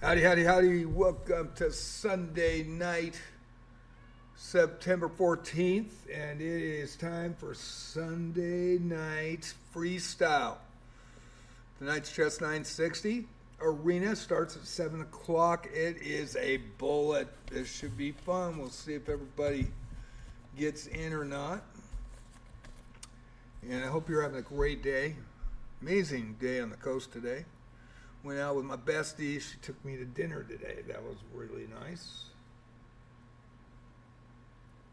Howdy, howdy, howdy. Welcome to Sunday night, September 14th, and it is time for Sunday night freestyle. Tonight's Chess960 Arena starts at 7 o'clock. It is a bullet. This should be fun. We'll see if everybody gets in or not. And I hope you're having a great day. Amazing day on the coast today. Went out with my bestie. She took me to dinner today. That was really nice.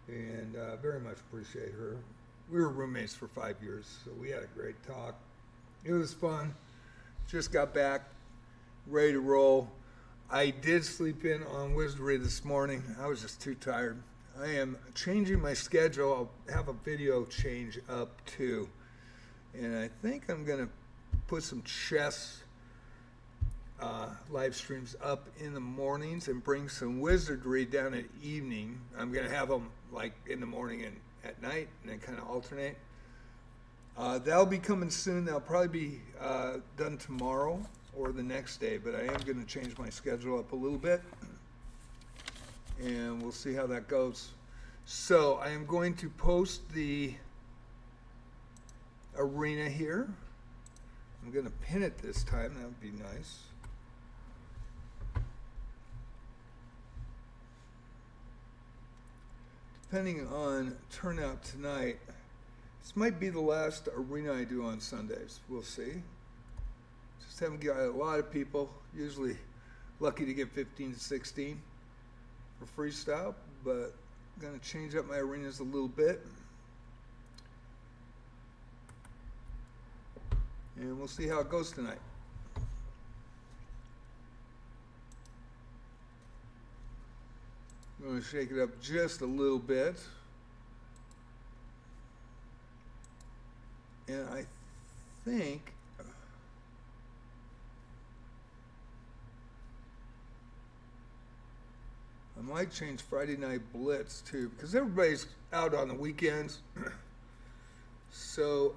And very much appreciate her. We were roommates for 5 years, so we had a great talk. It was fun. Just got back, ready to roll. I did sleep in on Wizardry this morning. I was just too tired. I am changing my schedule. I'll have a video change up too. And I think I'm going to put some chess live streams up in the mornings and bring some wizardry down at evening. I'm going to have them like in the morning and at night and then kind of alternate. That'll be coming soon. That'll probably be done tomorrow or the next day, but I am going to change my schedule up a little bit and we'll see how that goes. So I am going to post the arena here. I'm going to pin it this time. That would be nice. Depending on turnout tonight, this might be the last arena I do on Sundays. We'll see. Just haven't got a lot of people. Usually lucky to get 15 to 16 for freestyle, but I'm going to change up my arenas a little bit. And we'll see how it goes tonight. I'm going to shake it up just a little bit. And I think I might change Friday Night Blitz too, because everybody's out on the weekends. So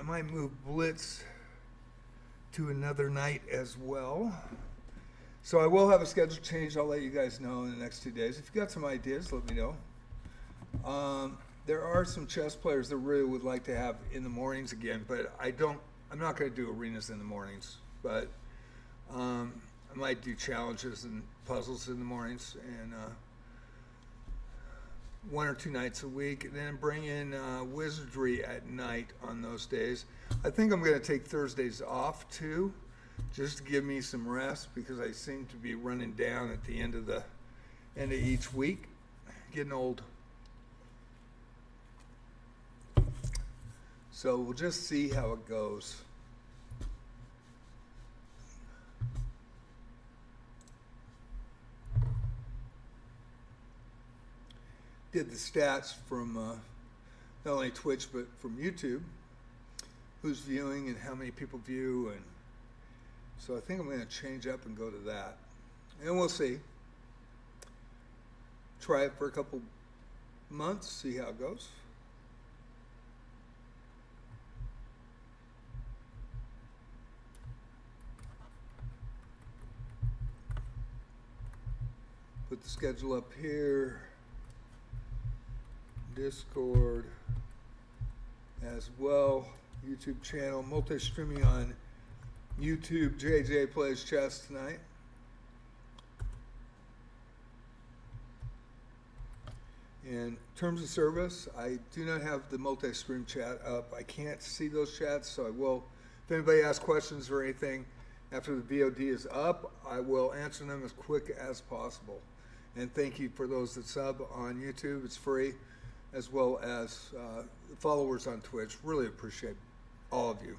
I might move Blitz to another night as well. So I will have a schedule change. I'll let you guys know in the next 2 days. If you got some ideas, let me know. There are some chess players that really would like to have in the mornings again, but I'm not going to do arenas in the mornings. But I might do challenges and puzzles in the mornings, and 1 or 2 nights a week, and then bring in wizardry at night on those days. I think I'm going to take Thursdays off too, just to give me some rest, because I seem to be running down at the end of each week. Getting old. So we'll just see how it goes. Did the stats from not only Twitch but from YouTube, who's viewing and how many people view, and so I think I'm going to change up and go to that, and we'll see. Try it for a couple months, see how it goes. Put the schedule up here. Discord as well, YouTube channel, multi-streaming on YouTube. JJ Plays Chess tonight. In terms of service, I do not have the multi-stream chat up. I can't see those chats, so I will, if anybody asks questions or anything after the VOD is up, I will answer them as quick as possible. And thank you for those that sub on YouTube. It's free, as well as followers on Twitch. Really appreciate all of you.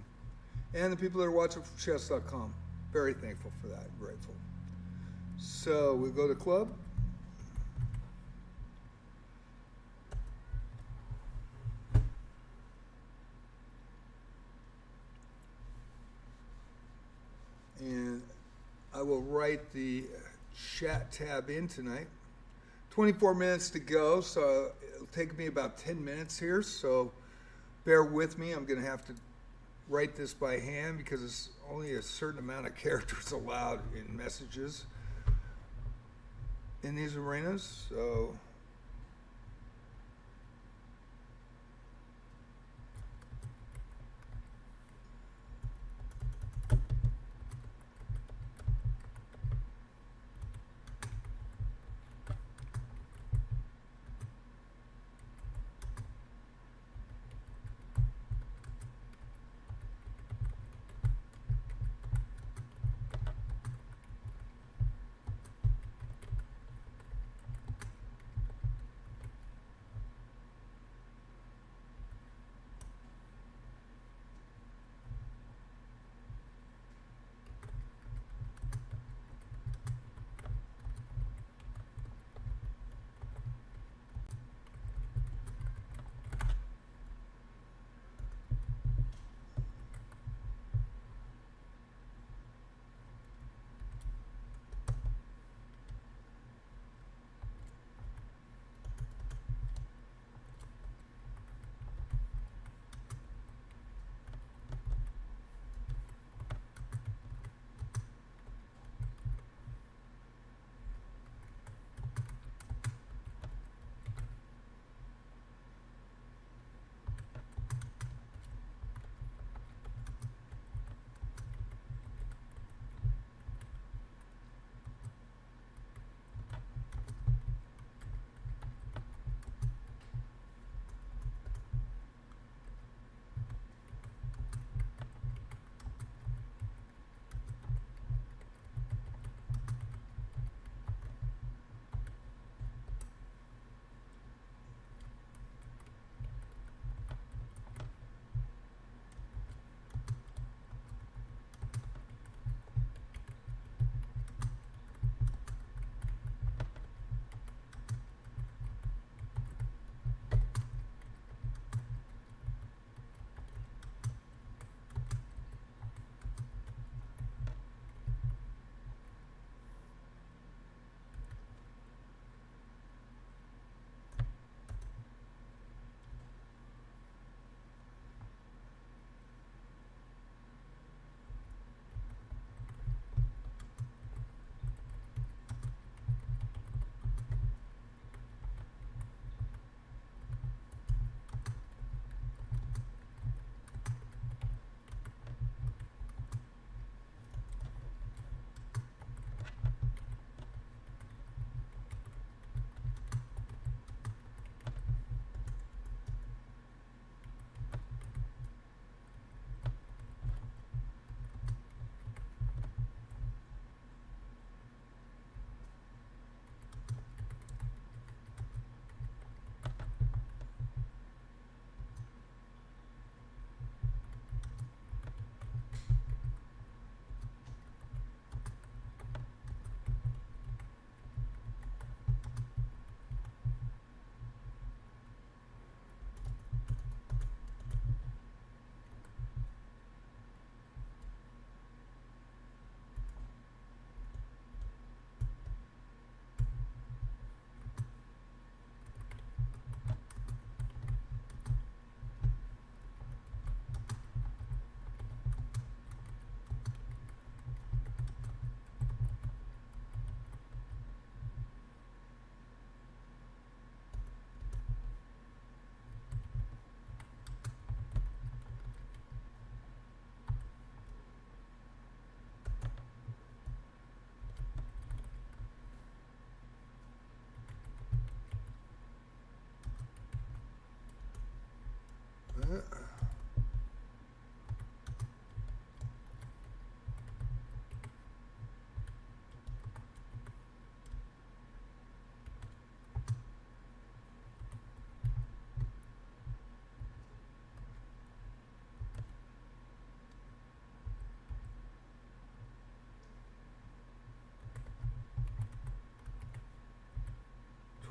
And the people that are watching from chess.com. Very thankful for that, grateful. So we go to club. And I will write the chat tab in tonight. 24 minutes to go, so it'll take me about 10 minutes here, so bear with me. I'm going to have to write this by hand because it's only a certain amount of characters allowed in messages in these arenas. So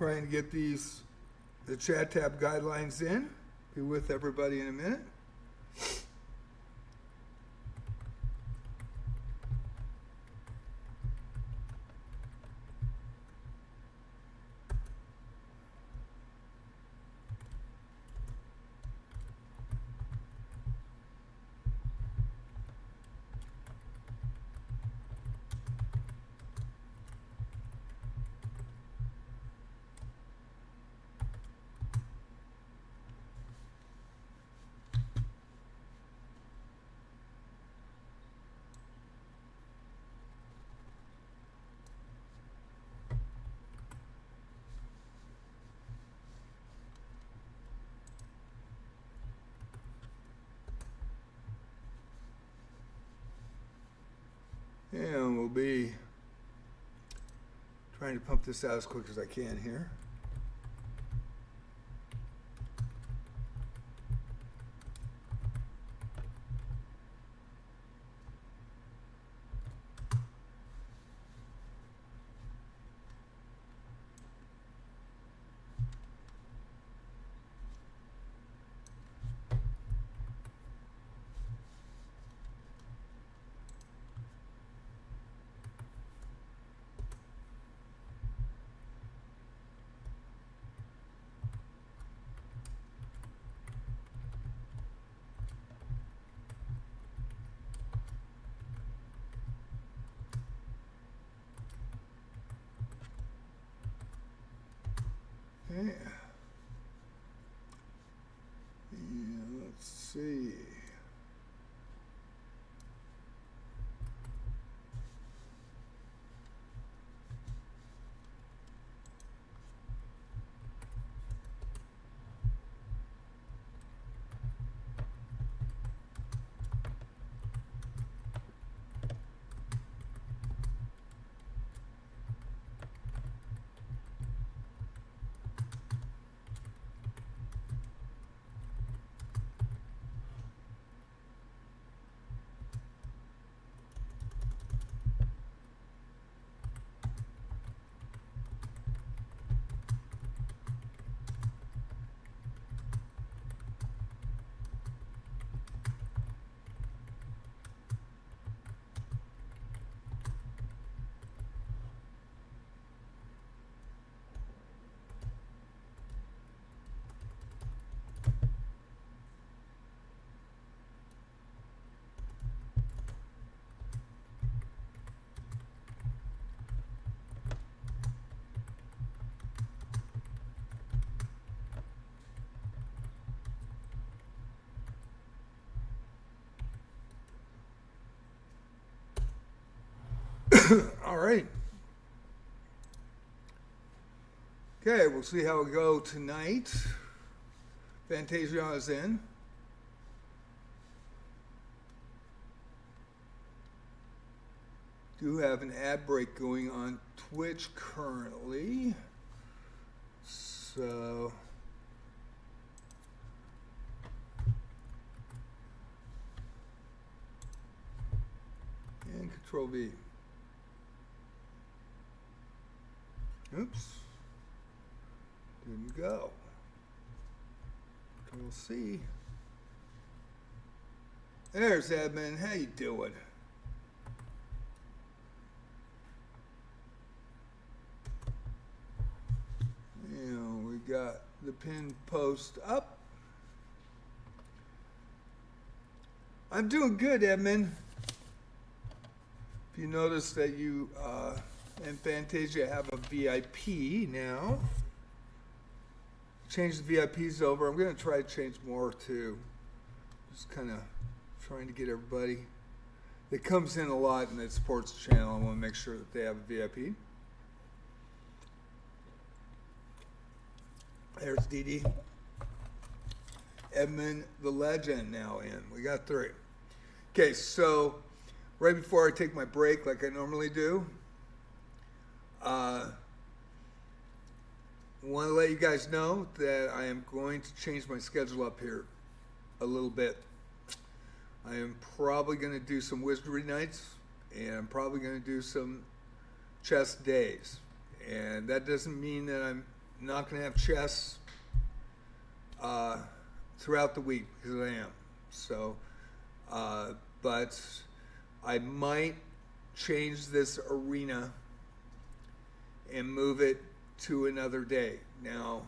trying to get the chat tab guidelines in. Be with everybody in a minute. we'll be trying to pump this out as quick as I can here. Yeah. Let's see. All right. Okay, we'll see how we go tonight. Fantasia is in. Do have an ad break going on Twitch currently. So and Control V. Oops. Didn't go. Control C. There's admin. How you doing? We got the pinned post up. I'm doing good, admin. If you notice that you and Fantasia have a VIP now. Change the VIPs over. I'm going to try to change more too. Just kind of trying to get everybody that comes in a lot and that supports the channel. I want to make sure that they have a VIP. There's Dee Dee. Edmund the Legend now in. We got 3. Okay, so right before I take my break like I normally do, want to let you guys know that I am going to change my schedule up here a little bit. I am probably going to do some wizardry nights, and I'm probably going to do some chess days. And that doesn't mean that I'm not going to have chess throughout the week, because I am. So, but I might change this arena and move it to another day. Now,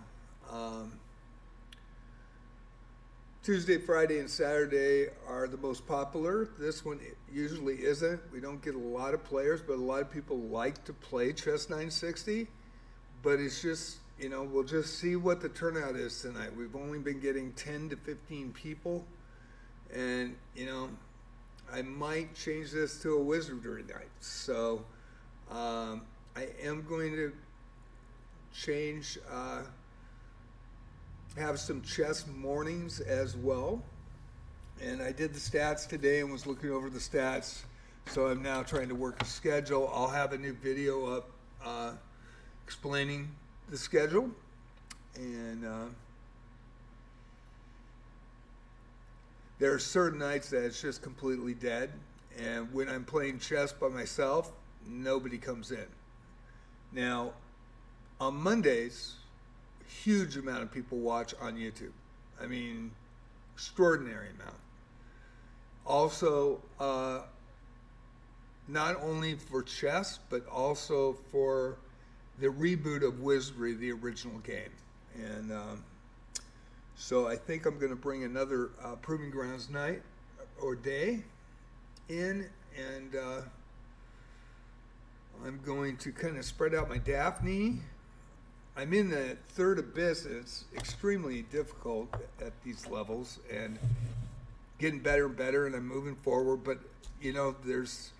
Tuesday, Friday, and Saturday are the most popular. This one usually isn't. We don't get a lot of players, but a lot of people like to play Chess960. But it's just, we'll just see what the turnout is tonight. We've only been getting 10 to 15 people. And, I might change this to a wizardry night. So, I am going to change, have some chess mornings as well. And I did the stats today and was looking over the stats. So I'm now trying to work a schedule. I'll have a new video up explaining the schedule. And there are certain nights that it's just completely dead. And when I'm playing chess by myself, nobody comes in. Now, on Mondays, a huge amount of people watch on YouTube. I mean, extraordinary amount. Also, not only for chess, but also for the reboot of Wizardry, the original game. And so I think I'm going to bring another Proving Grounds night or day in, and I'm going to kind of spread out my Daphne. I'm in the third abyss, and it's extremely difficult at these levels, and getting better and better, and I'm moving forward. But you know, there's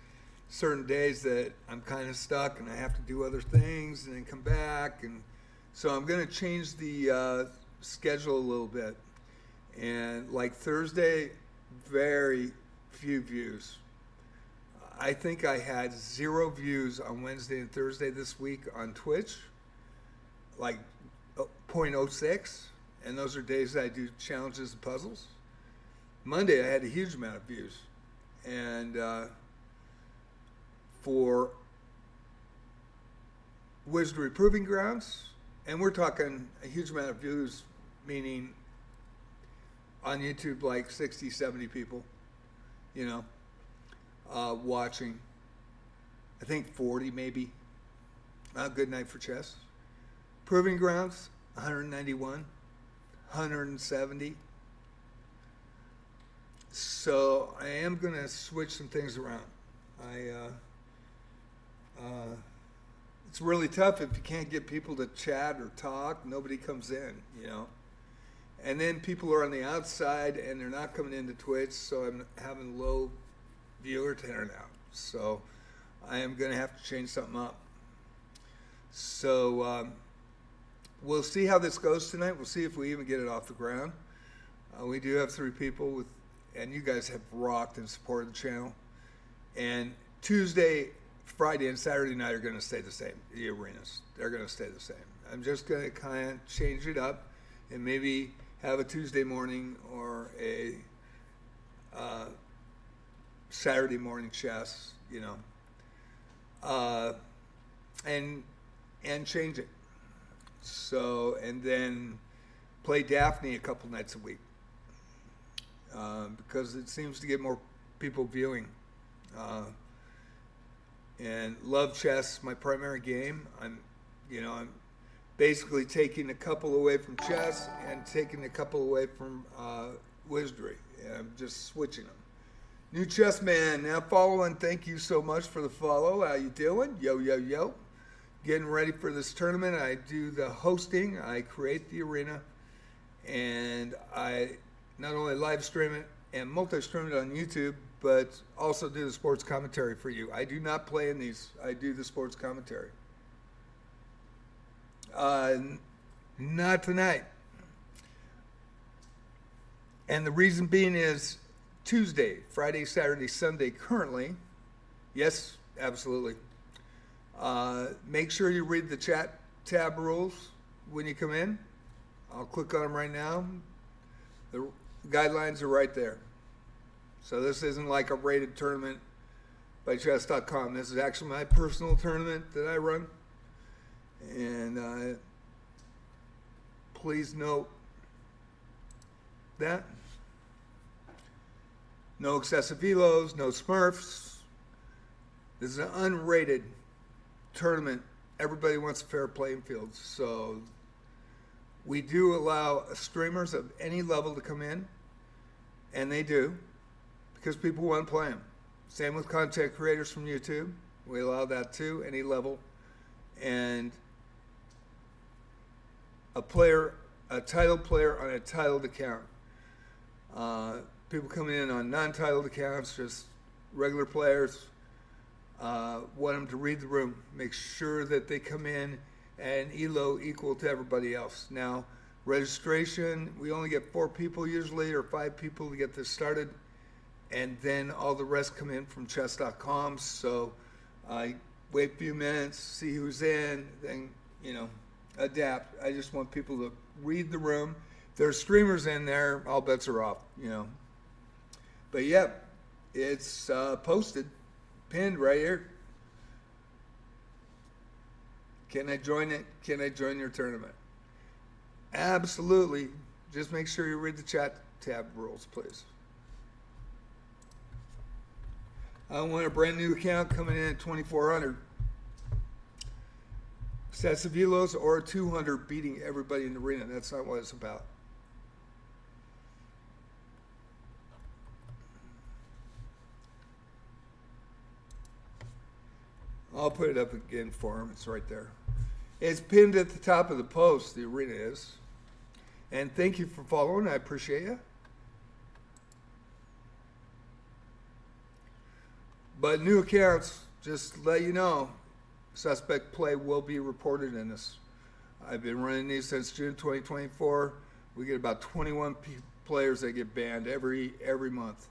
certain days that I'm kind of stuck, and I have to do other things, and then come back, and so I'm going to change the schedule a little bit. And like Thursday, very few views. I think I had 0 views on Wednesday and Thursday this week on Twitch, like 0.06, and those are days that I do challenges and puzzles. Monday I had a huge amount of views, and for Wizardry Proving Grounds, and we're talking a huge amount of views, meaning on YouTube like 60, 70 people, you know, watching. I think 40 maybe. Not a good night for chess. Proving Grounds, 191, 170. So I am going to switch some things around. It's really tough if you can't get people to chat or talk. Nobody comes in, you know. And then people are on the outside and they're not coming into Twitch, so I'm having low viewer turnout. So I am going to have to change something up. So we'll see how this goes tonight. We'll see if we even get it off the ground. We do have 3 people with, and you guys have rocked and supported the channel. And Tuesday, Friday, and Saturday night are going to stay the same. The arenas, they're going to stay the same. I'm just going to kind of change it up and maybe have a Tuesday morning or a Saturday morning chess, you know, and change it. So, and then play Daphne a couple nights a week because it seems to get more people viewing. And love chess, my primary game. I'm basically taking a couple away from chess and taking a couple away from Wizardry. And I'm just switching them. New Chess Man, now following. Thank you so much for the follow. How you doing? Yo, yo, yo. Getting ready for this tournament. I do the hosting. I create the arena. And I not only live stream it and multi-stream it on YouTube, but also do the sports commentary for you. I do not play in these. I do the sports commentary. Not tonight. And the reason being is Tuesday, Friday, Saturday, Sunday currently. Yes, absolutely. Make sure you read the chat tab rules when you come in. I'll click on them right now. The guidelines are right there. So this isn't like a rated tournament by chess.com. This is actually my personal tournament that I run. And please note that. No excessive velos, no Smurfs. This is an unrated tournament. Everybody wants a fair playing field. So we do allow streamers of any level to come in, and they do, because people want to play them. Same with content creators from YouTube. We allow that too, any level. And a titled player on a titled account. People coming in on non-titled accounts, just regular players, want them to read the room. Make sure that they come in and ELO equal to everybody else. Now, registration, we only get 4 people usually, or 5 people to get this started. and then all the rest come in from chess.com. So I wait a few minutes, see who's in, then, adapt. I just want people to read the room. If there's streamers in there, all bets are off, But yeah, it's posted, pinned right here. Can I join it? Can I join your tournament? Absolutely. Just make sure you read the chat tab rules, please. I want a brand new account coming in at 2,400. Sets of velos or 200 beating everybody in the arena. That's not what it's about. I'll put it up again for him. It's right there. It's pinned at the top of the post, the arena is. And thank you for following. I appreciate you. But new accounts, just let you know, suspect play will be reported in this. I've been running these since June 2024. We get about 21 players that get banned every month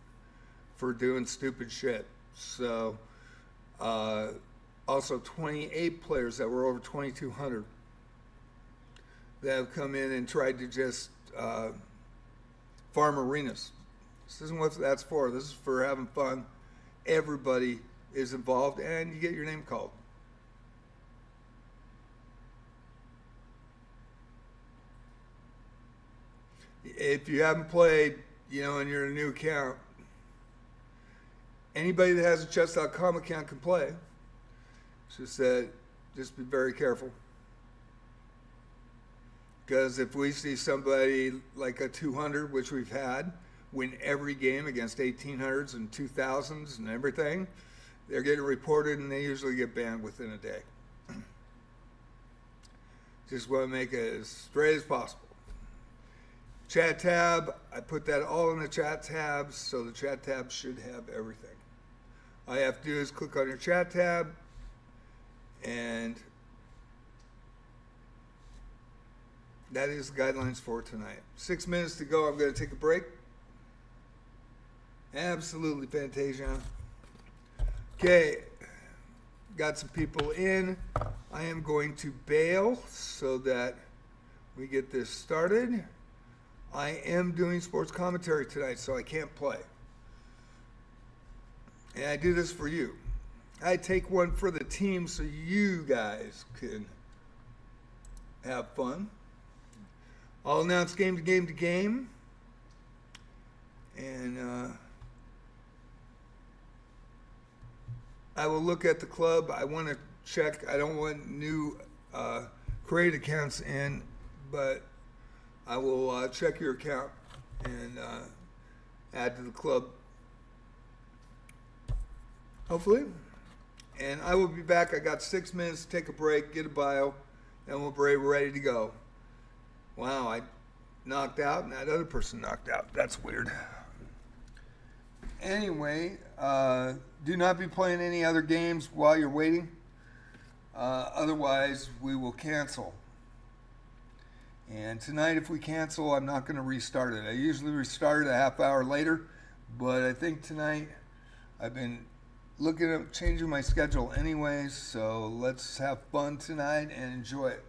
for doing stupid shit. So, also 28 players that were over 2,200 that have come in and tried to just farm arenas. This isn't what that's for. This is for having fun. Everybody is involved, and you get your name called. If you haven't played, and you're a new account, anybody that has a chess.com account can play. It's just that, just be very careful. Because if we see somebody like a 200, which we've had, win every game against 1800s and 2000s and everything, they're getting reported and they usually get banned within a day. Just want to make it as straight as possible. Chat tab, I put that all in the chat tab, so the chat tab should have everything. All you have to do is click on your chat tab, and that is the guidelines for tonight. 6 minutes to go. I'm going to take a break. Absolutely, Fantasia. Okay, got some people in. I am going to bail so that we get this started. I am doing sports commentary tonight, so I can't play. And I do this for you. I take one for the team so you guys can have fun. I'll announce game to game to game. And I will look at the club. I want to check. I don't want new created accounts in, but I will check your account and add to the club, hopefully. And I will be back. I got 6 minutes to take a break, get a bio, and we'll be ready to go. Wow, I knocked out and that other person knocked out. That's weird. Anyway, do not be playing any other games while you're waiting. Otherwise, we will cancel. And tonight, if we cancel, I'm not going to restart it. I usually restart it a half hour later, but I think tonight I've been looking at changing my schedule anyways, so let's have fun tonight and enjoy it.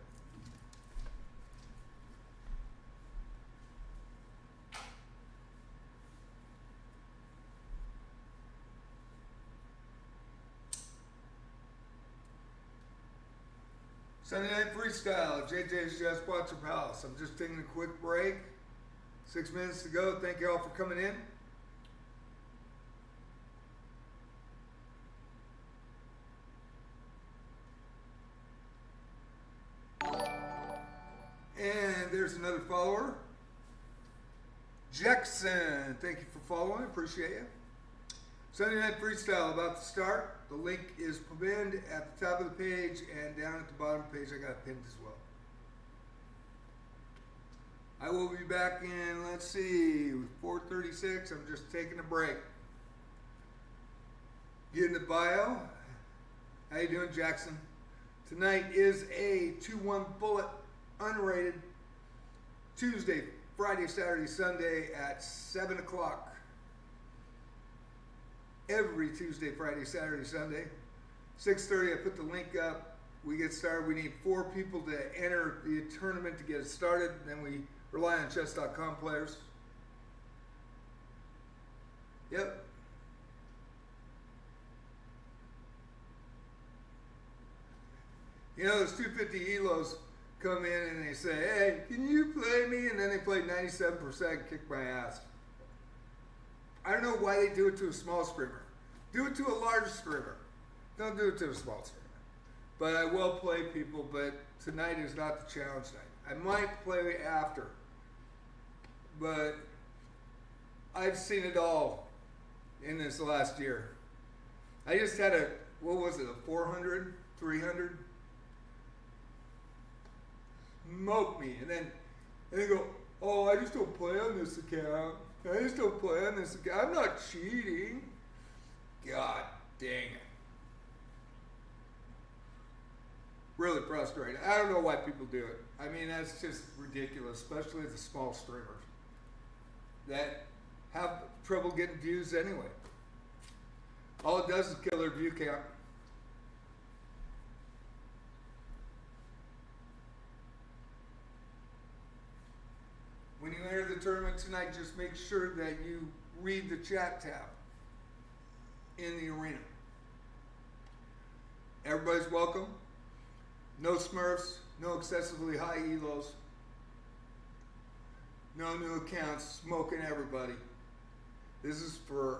Sunday Night Freestyle, JJ's Jazz Sponsor Palace. I'm just taking a quick break. 6 minutes to go. Thank you all for coming in. And there's another follower. Jackson, thank you for following. Appreciate you. Sunday Night Freestyle about to start. The link is pinned at the top of the page, and down at the bottom of the page I got it pinned as well. I will be back in, let's see, 4:36. I'm just taking a break. Getting the bio. How you doing, Jackson? Tonight is a 2-1 bullet, unrated, Tuesday, Friday, Saturday, Sunday at 7 o'clock. every Tuesday, Friday, Saturday, Sunday. 6:30, I put the link up. We get started. We need 4 people to enter the tournament to get it started. Then we rely on chess.com players. Yep. You know, those 250 Elos come in and they say, hey, can you play me? And then they play 97%, kick my ass. I don't know why they do it to a small screamer. Do it to a large screamer. Don't do it to a small screamer. But I will play people, but tonight is not the challenge night. I might play after. But I've seen it all in this last year. I just had a, what was it, a 400, 300? Smoke me. And then they go, oh, I just don't play on this account. I just don't play on this account. I'm not cheating. God dang it. Really frustrating. I don't know why people do it. I mean, that's just ridiculous, especially the small streamers that have trouble getting views anyway. All it does is kill their view count. When you enter the tournament tonight, just make sure that you read the chat tab in the arena. Everybody's welcome. No Smurfs, no excessively high elos, no new accounts smoking everybody. This is for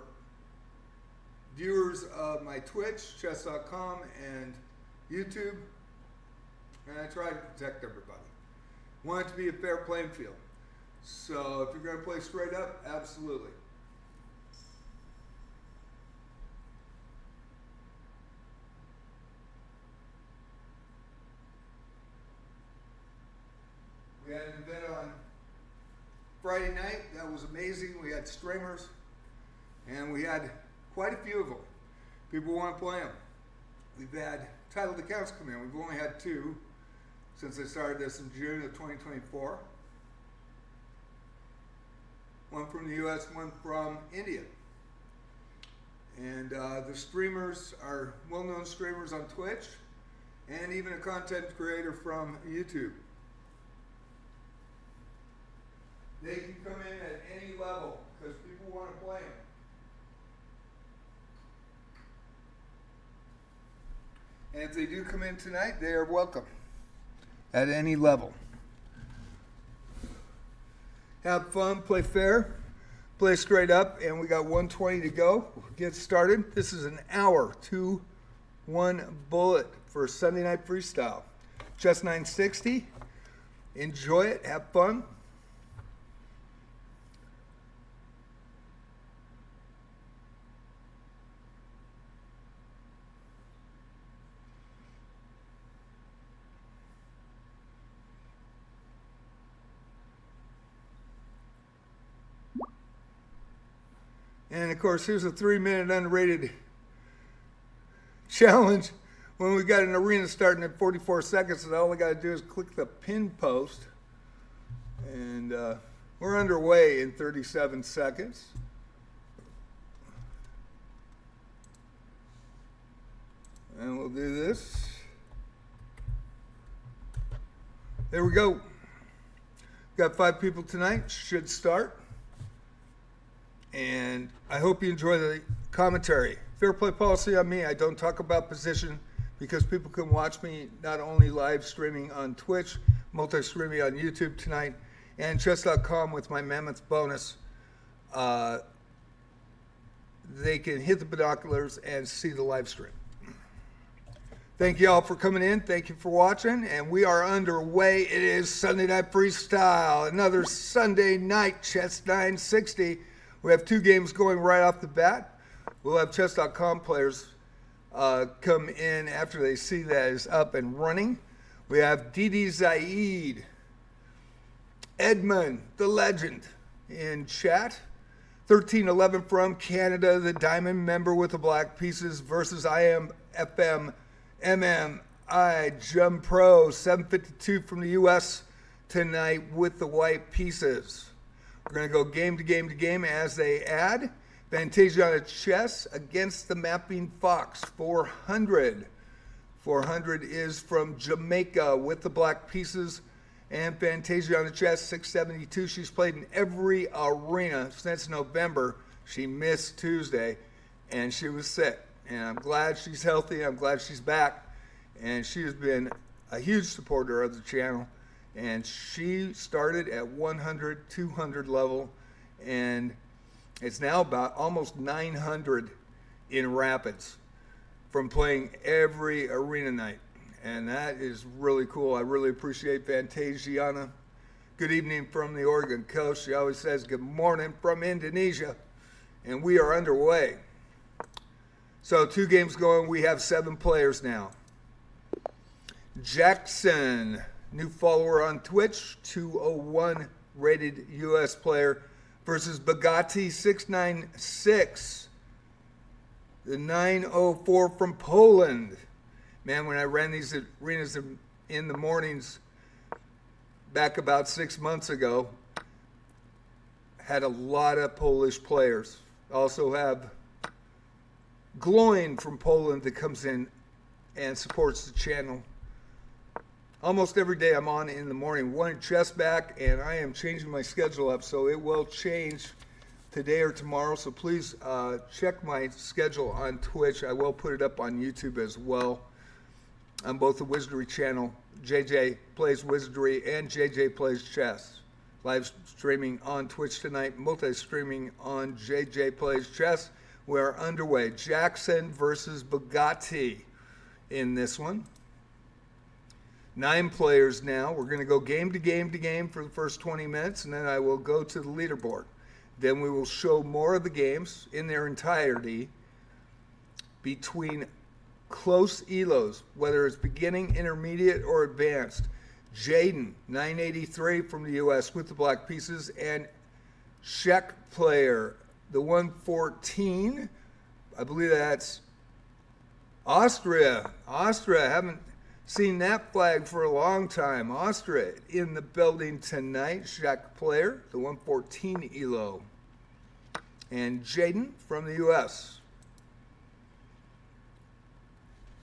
viewers of my Twitch, chess.com, and YouTube, and I try to protect everybody. Want it to be a fair playing field. So if you're going to play straight up, absolutely. We had an event on Friday night that was amazing. We had streamers, and we had quite a few of them. People want to play them. We've had titled accounts come in. We've only had 2 since I started this in June of 2024. One from the US, one from India. And the streamers are well-known streamers on Twitch and even a content creator from YouTube. They can come in at any level because people want to play them. And if they do come in tonight, they are welcome at any level. Have fun, play fair, play straight up, and we got 120 to go. We'll get started. This is an hour, 2-1 bullet for Sunday Night Freestyle. Chess960. Enjoy it, have fun. And of course, here's a 3-minute unrated challenge when we got an arena starting at 44 seconds, and all we got to do is click the pin post. And we're underway in 37 seconds. And we'll do this. There we go. Got 5 people tonight, should start. And I hope you enjoy the commentary. Fair play policy on me. I don't talk about position because people can watch me not only live streaming on Twitch, multi-streaming on YouTube tonight, and chess.com with my mammoth bonus. They can hit the binoculars and see the live stream. Thank you all for coming in. Thank you for watching. And we are underway. It is Sunday Night Freestyle. Another Sunday night Chess960. We have 2 games going right off the bat. We'll have chess.com players come in after they see that is up and running. We have Didi Zaid, Edmund, the legend, in chat. 1311 from Canada, the diamond member with the black pieces versus I am FM MMI Jump Pro. 752 from the US tonight with the white pieces. We're going to go game to game to game as they add. Fantasiana Chess against the Mapping Fox, 400. 400 is from Jamaica with the black pieces. And Fantasiana Chess, 672. She's played in every arena since November. She missed Tuesday, and she was sick. And I'm glad she's healthy. I'm glad she's back. And she has been a huge supporter of the channel. And she started at 100, 200 level, and it's now about almost 900 in Rapids from playing every arena night. And that is really cool. I really appreciate Fantasiana. Good evening from the Oregon coast. She always says good morning from Indonesia. And we are underway. So 2 games going. We have 7 players now. Jackson, new follower on Twitch, 201 rated US player, versus Bugatti 696, the 904 from Poland. Man, when I ran these arenas in the mornings back about 6 months ago, had a lot of Polish players. Also have Gloin from Poland that comes in and supports the channel. Almost every day I'm on in the morning. One chess back, and I am changing my schedule up, so it will change today or tomorrow. So please check my schedule on Twitch. I will put it up on YouTube as well. On both the Wizardry channel, JJ Plays Wizardry and JJ Plays Chess. Live streaming on Twitch tonight, multi-streaming on JJ Plays Chess. We're underway. Jackson versus Bugatti in this one. 9 players now. We're going to go game to game to game for the first 20 minutes, and then I will go to the leaderboard. Then we will show more of the games in their entirety between close elos, whether it's beginning, intermediate, or advanced. Jaden, 983 from the U.S. with the black pieces, and Czech player, the 114. I believe that's Austria. Haven't seen that flag for a long time. Austria in the building tonight. Czech player, the 114 elo. And Jaden from the U.S.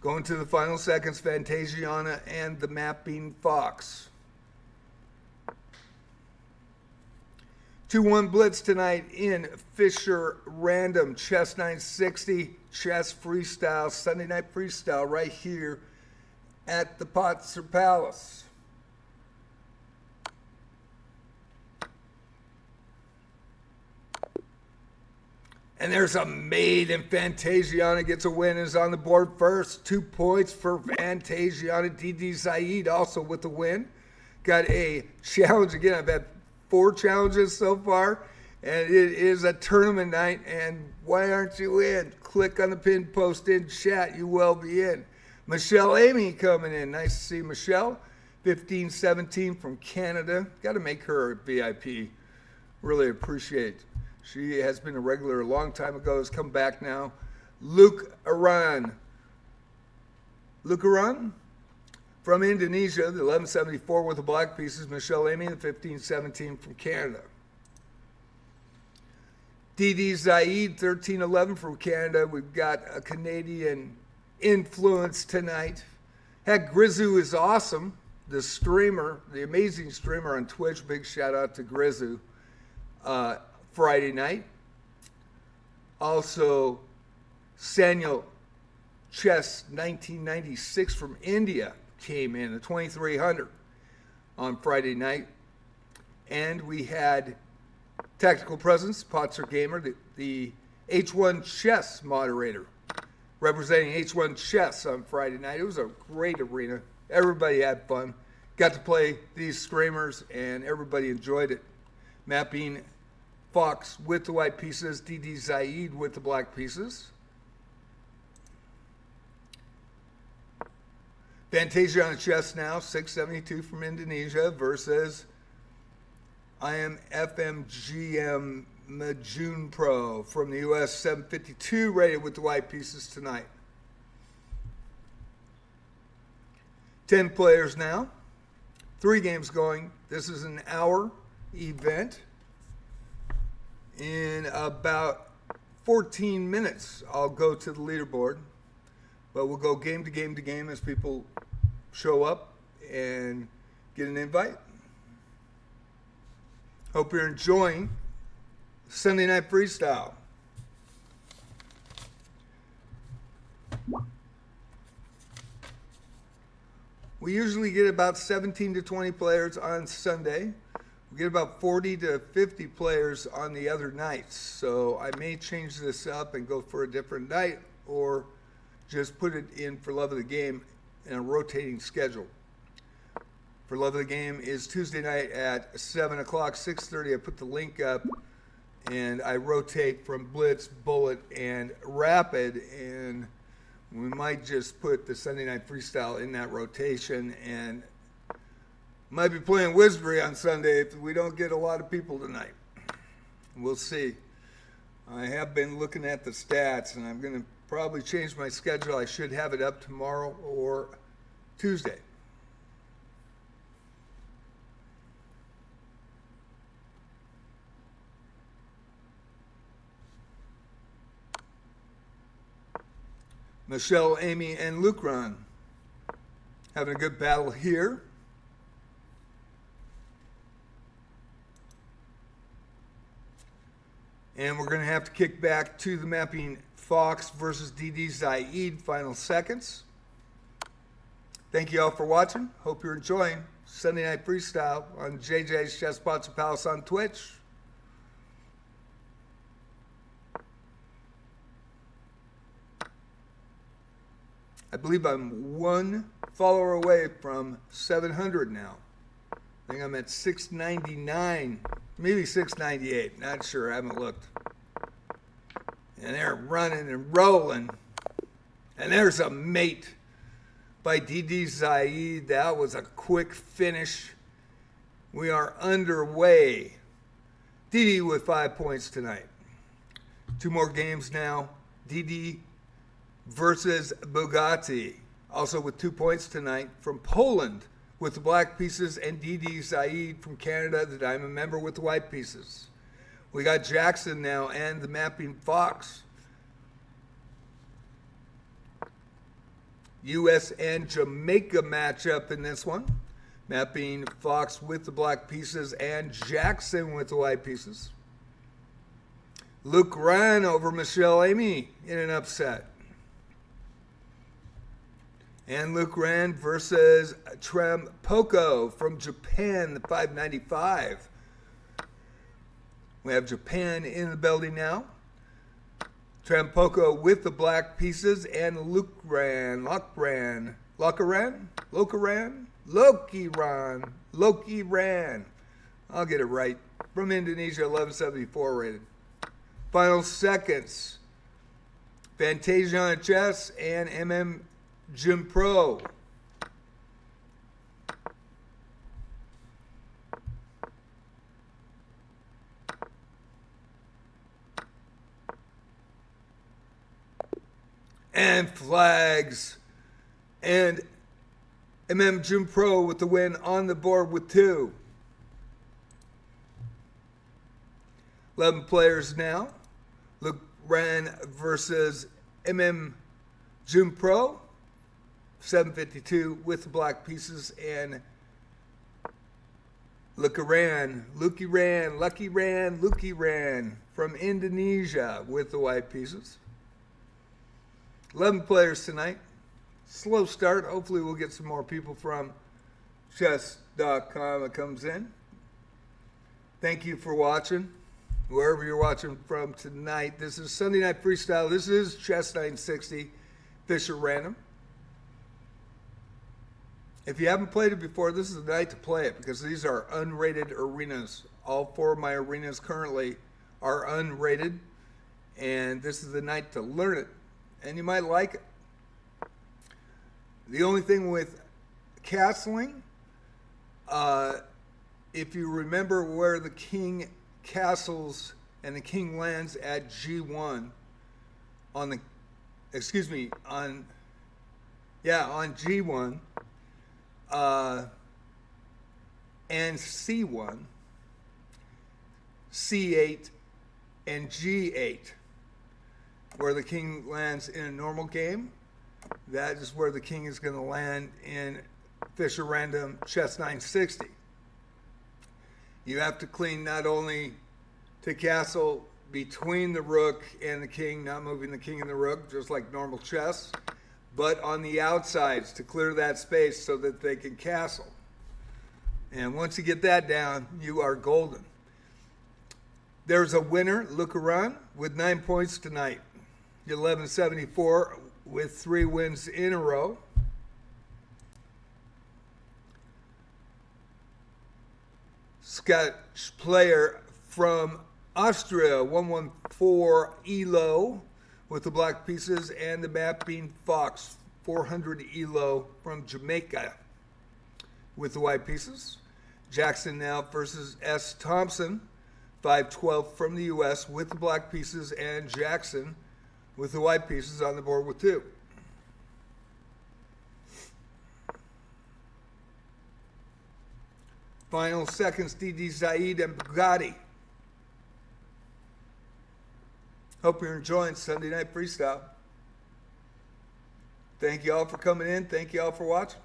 Going to the final seconds, Fantasiana and the Mapping Fox. 2-1 blitz tonight in Fisher Random. Chess960, Chess Freestyle, Sunday Night Freestyle right here at the Potzer Palace. And there's a maid, and Fantasiana gets a win, is on the board first. 2 points for Fantasiana. DD Zaid also with the win. Got a challenge again. I've had 4 challenges so far, and it is a tournament night. And why aren't you in? Click on the pinned post in chat. You will be in. Michelle Amy coming in. Nice to see Michelle. 1517 from Canada. Got to make her a VIP. Really appreciate. She has been a regular a long time ago. Has come back now. Luke Aran from Indonesia. The 1174 with the black pieces. Michelle Amy, the 1517 from Canada. DD Zaid, 1311 from Canada. We've got a Canadian influence tonight. Heck, Grizu is awesome. The streamer, the amazing streamer on Twitch. Big shout out to Grizu. Friday night. Also, Sanyal Chess960 from India came in, the 2300 on Friday night. And we had Tactical Presence, Potzer Gamer, the H1 Chess moderator, representing H1 Chess on Friday night. It was a great arena. Everybody had fun. Got to play these streamers, and everybody enjoyed it. Mapping Fox with the white pieces, DD Zaid with the black pieces. Fantasiana Chess now, 672 from Indonesia versus I am FMGM Majun Pro from the US, 752 rated with the white pieces tonight. 10 players now, 3 games going. This is an hour event. In about 14 minutes, I'll go to the leaderboard. But we'll go game to game to game as people show up and get an invite. Hope you're enjoying Sunday Night Freestyle. We usually get about 17 to 20 players on Sunday. We get about 40 to 50 players on the other nights. So I may change this up and go for a different night, or just put it in for Love of the Game in a rotating schedule. For Love of the Game is Tuesday night at 7 o'clock, 6:30. I put the link up, and I rotate from Blitz, Bullet, and Rapid, and we might just put the Sunday Night Freestyle in that rotation, and might be playing Wizardry on Sunday if we don't get a lot of people tonight. We'll see. I have been looking at the stats, and I'm going to probably change my schedule. I should have it up tomorrow or Tuesday. Michelle, Amy, and Lucran having a good battle here. And we're going to have to kick back to the mapping Fox versus DD Zaid final seconds. Thank you all for watching. Hope you're enjoying Sunday Night Freestyle on JJ's Chess Spots and Palace on Twitch. I believe I'm one follower away from 700 now. I think I'm at 699, maybe 698. Not sure. I haven't looked. And they're running and rolling. And there's a mate by DD Zaid. That was a quick finish. We are underway. DD with 5 points tonight. 2 more games now. DD versus Bugatti, also with 2 points tonight. From Poland with the black pieces, and DD Zaid from Canada, the diamond member, with the white pieces. We got Jackson now and the mapping Fox. U.S. and Jamaica matchup in this one. Mapping Fox with the black pieces and Jackson with the white pieces. Luke Ryan over Michelle Amy in an upset. And Luke Rand versus Trem Poco from Japan, the 595. We have Japan in the building now. Trem Poco with the black pieces, and Luke Rand, Lokiran. I'll get it right. From Indonesia, 1174 rated. Final seconds. Fantasia on chess and Jim Pro. And flags. And Jim Pro with the win on the board with 2. 11 players now. Luke Ran versus Jim Pro. 752 with the black pieces, and Lucky Ran from Indonesia with the white pieces. 11 players tonight. Slow start. Hopefully we'll get some more people from chess.com that comes in. Thank you for watching, wherever you're watching from tonight. This is Sunday Night Freestyle. This is Chess960, Fisher Random. If you haven't played it before, this is the night to play it, because these are unrated arenas. All 4 of my arenas currently are unrated, and this is the night to learn it, and you might like it. The only thing with castling, if you remember where the king castles and the king lands at G1 on G1, and C1, C8, and G8. where the king lands in a normal game. That is where the king is going to land in Fisher Random Chess960. You have to clean not only to castle between the rook and the king, not moving the king and the rook, just like normal chess, but on the outsides to clear that space so that they can castle. And once you get that down, you are golden. There's a winner, Lucaran, with 9 points tonight. 1174 with 3 wins in a row. Scotch player from Austria, 114 ELO with the black pieces, and the mapping Fox, 400 ELO from Jamaica with the white pieces. Jackson now versus S. Thompson, 512 from the U.S. with the black pieces, and Jackson with the white pieces on the board with 2. Final seconds, DD Zaid and Bugatti. Hope you're enjoying Sunday Night Freestyle. Thank you all for coming in. Thank you all for watching.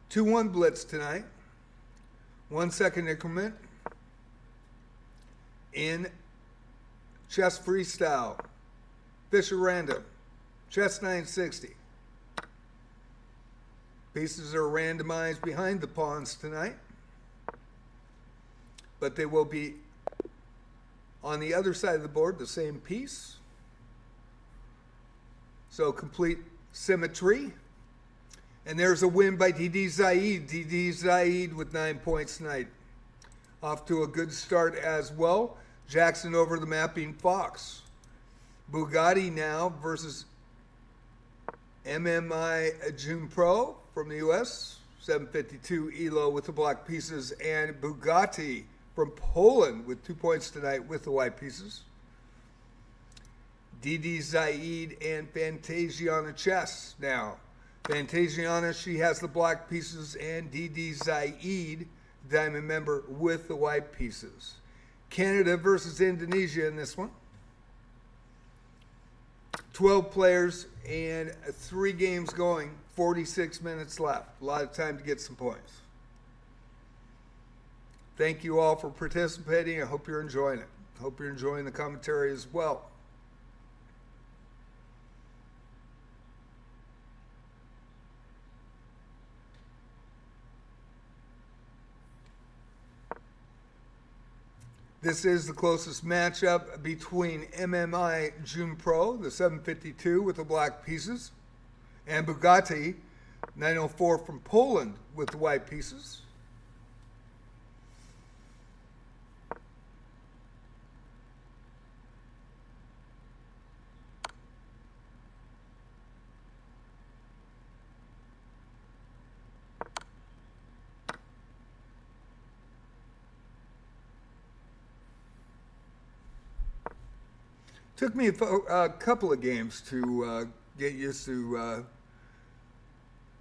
Two 1 blitz tonight. 1 second increment in Chess Freestyle, Fisher Random, Chess960. Pieces are randomized behind the pawns tonight, but they will be on the other side of the board, the same piece. So complete symmetry. And there's a win by DD Zaid. DD Zaid with 9 points tonight. Off to a good start as well. Jackson over the mapping Fox. Bugatti now versus MMI June Pro from the U.S. 752 ELO with the black pieces. And Bugatti from Poland with 2 points tonight with the white pieces. DD Zaid and Fantasiana Chess now. Fantasiana, she has the black pieces, and DD Zaid, diamond member, with the white pieces. Canada versus Indonesia in this one. 12 players and 3 games going, 46 minutes left. A lot of time to get some points. Thank you all for participating. I hope you're enjoying it. Hope you're enjoying the commentary as well. This is the closest matchup between MMI June Pro, the 752 with the black pieces, and Bugatti 904 from Poland with the white pieces. Took me a couple of games to get used to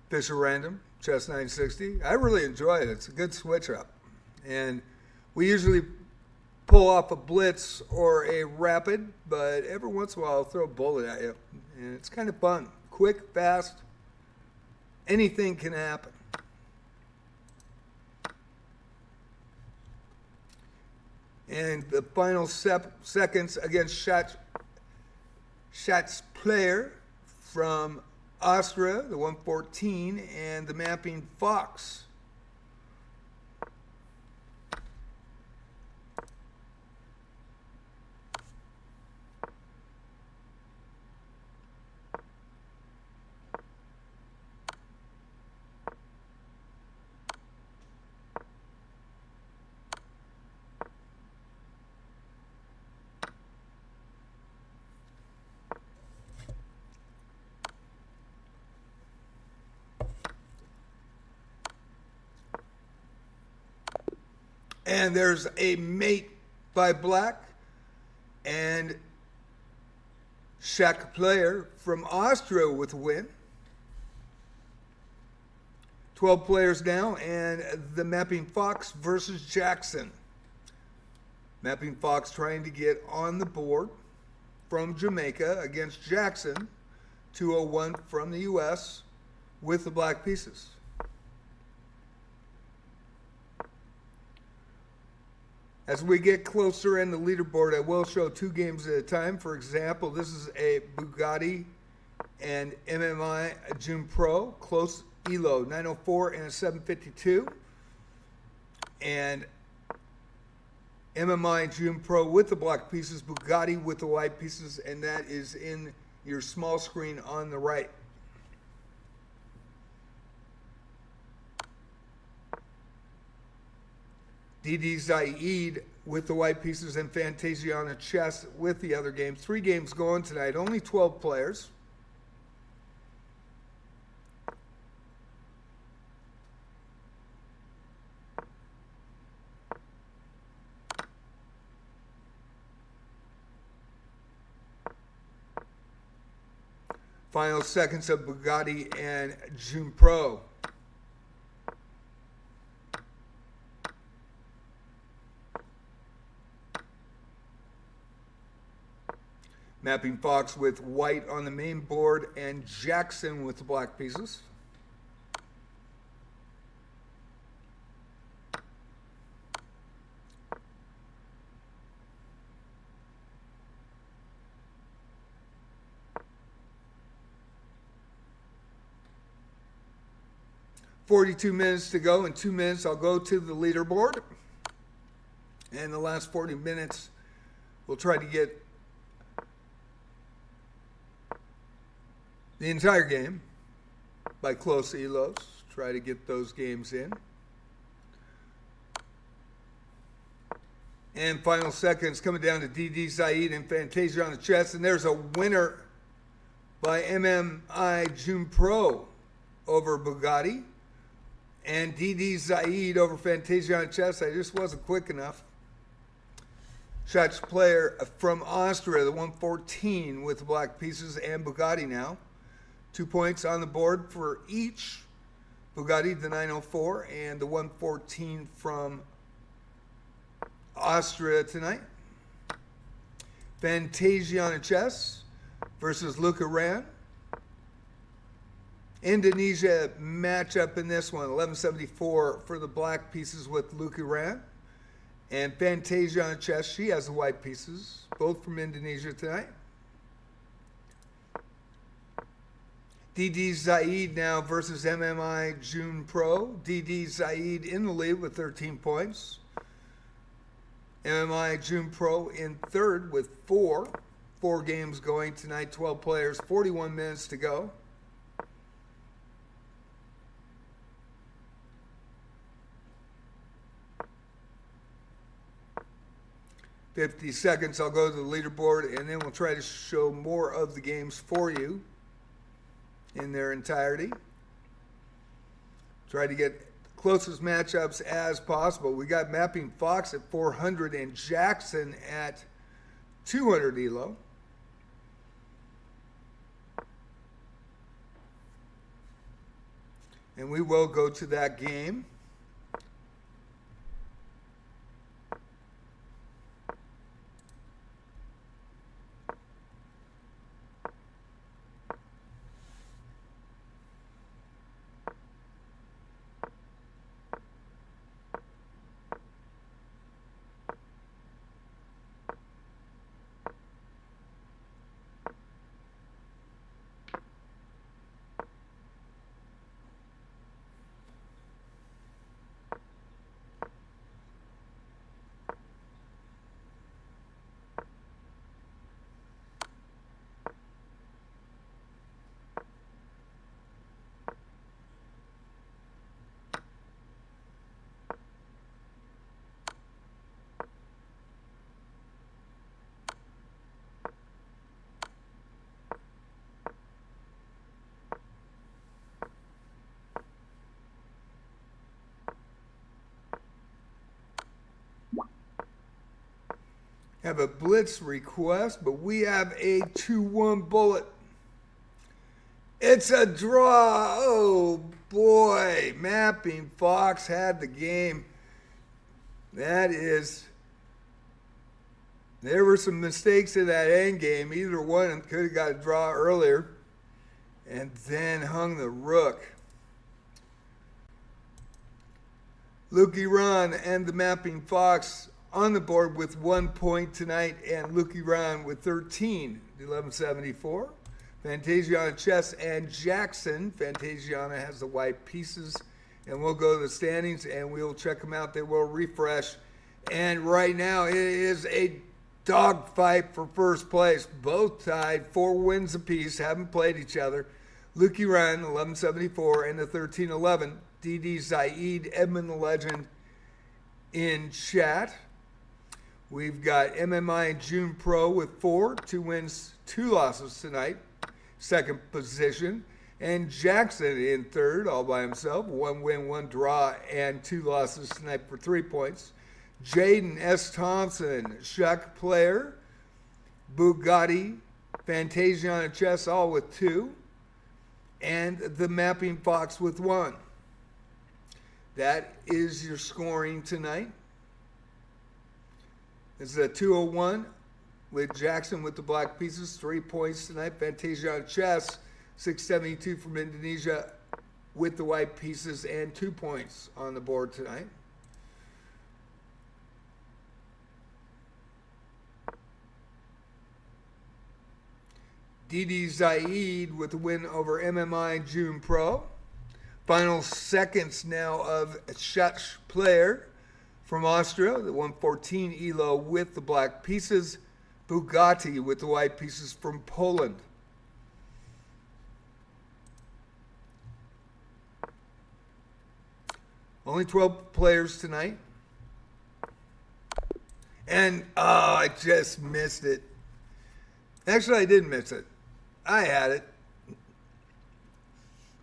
Fisher Random, Chess960. I really enjoy it. It's a good switch up. And we usually pull off a blitz or a rapid, but every once in a while I'll throw a bullet at you. And it's kind of fun. Quick, fast, anything can happen. And the final seconds against Schatz player from Austria, the 114, and the mapping Fox. And there's a mate by black. And Czech player from Austria with a win. 12 players now, and the Mapping Fox versus Jackson. Mapping Fox trying to get on the board from Jamaica against Jackson, 201 from the U.S. with the black pieces. As we get closer in the leaderboard, I will show 2 games at a time. For example, this is a Bugatti and MMI June Pro, close ELO, 904 and a 752. And MMI June Pro with the black pieces, Bugatti with the white pieces, and that is in your small screen on the right. DD Zaid with the white pieces and Fantasia on a chess with the other games. 3 games going tonight, only 12 players. Final seconds of Bugatti and June Pro. Mapping Fox with white on the main board and Jackson with the black pieces. "42 minutes to go. In 2 minutes, I'll go to the leaderboard. And the last 40 minutes, we'll try to get the entire game by close elos. Try to get those games in. And final seconds coming down to DD Zaid and Fantasia on the chess. And there's a winner by MMI June Pro over Bugatti. And DD Zaid over Fantasia on chess. I just wasn't quick enough. Czech player from Austria, the 114 with the black pieces, and Bugatti now. 2 points on the board for each. Bugatti, the 904, and the 114 from Austria tonight. Fantasia on a chess versus Luca Ran. Indonesia matchup in this one, 1174 for the black pieces with Luca Ran. And Fantasia on a chess, she has the white pieces, both from Indonesia tonight. DD Zaid now versus MMI June Pro. DD Zaid in the lead with 13 points. MMI June Pro in third with 4. 4 games going tonight, 12 players, 41 minutes to go. "50 seconds, I'll go to the leaderboard, and then we'll try to show more of the games for you in their entirety. Try to get the closest matchups as possible. We got Mapping Fox at 400 and Jackson at 200 ELO. And we will go to that game. have a blitz request, but we have a 2-1 bullet. It's a draw. Oh boy, Mapping Fox had the game. There were some mistakes in that end game. Either one could have got a draw earlier and then hung the rook. Lukey Ron and the Mapping Fox on the board with 1 point tonight, and Lukey Ron with 13, 1174. Fantasiana Chess and Jackson. Fantasiana has the white pieces, and we'll go to the standings and we'll check them out. They will refresh. And right now it is a dogfight for first place. Both tied, 4 wins apiece, haven't played each other. Lukey Ron, 1174, and the 1311. DD Zaid, Edmund the Legend in chat. We've got MMI June Pro with 4, 2 wins, 2 losses tonight. Second position. And Jackson in third, all by himself. 1 win, 1 draw, and 2 losses tonight for 3 points. Jaden S. Thompson, Shuck player. Bugatti, Fantasiana Chess, all with 2. And the Mapping Fox with 1. That is your scoring tonight. This is a 201 with Jackson with the black pieces, 3 points tonight. Fantasiana Chess, 672 from Indonesia with the white pieces and 2 points on the board tonight. DD Zaid with the win over MMI June Pro. Final seconds now of Shuck player from Austria, the 114 ELO with the black pieces. Bugatti with the white pieces from Poland. Only 12 players tonight. And, I just missed it. Actually, I didn't miss it. I had it.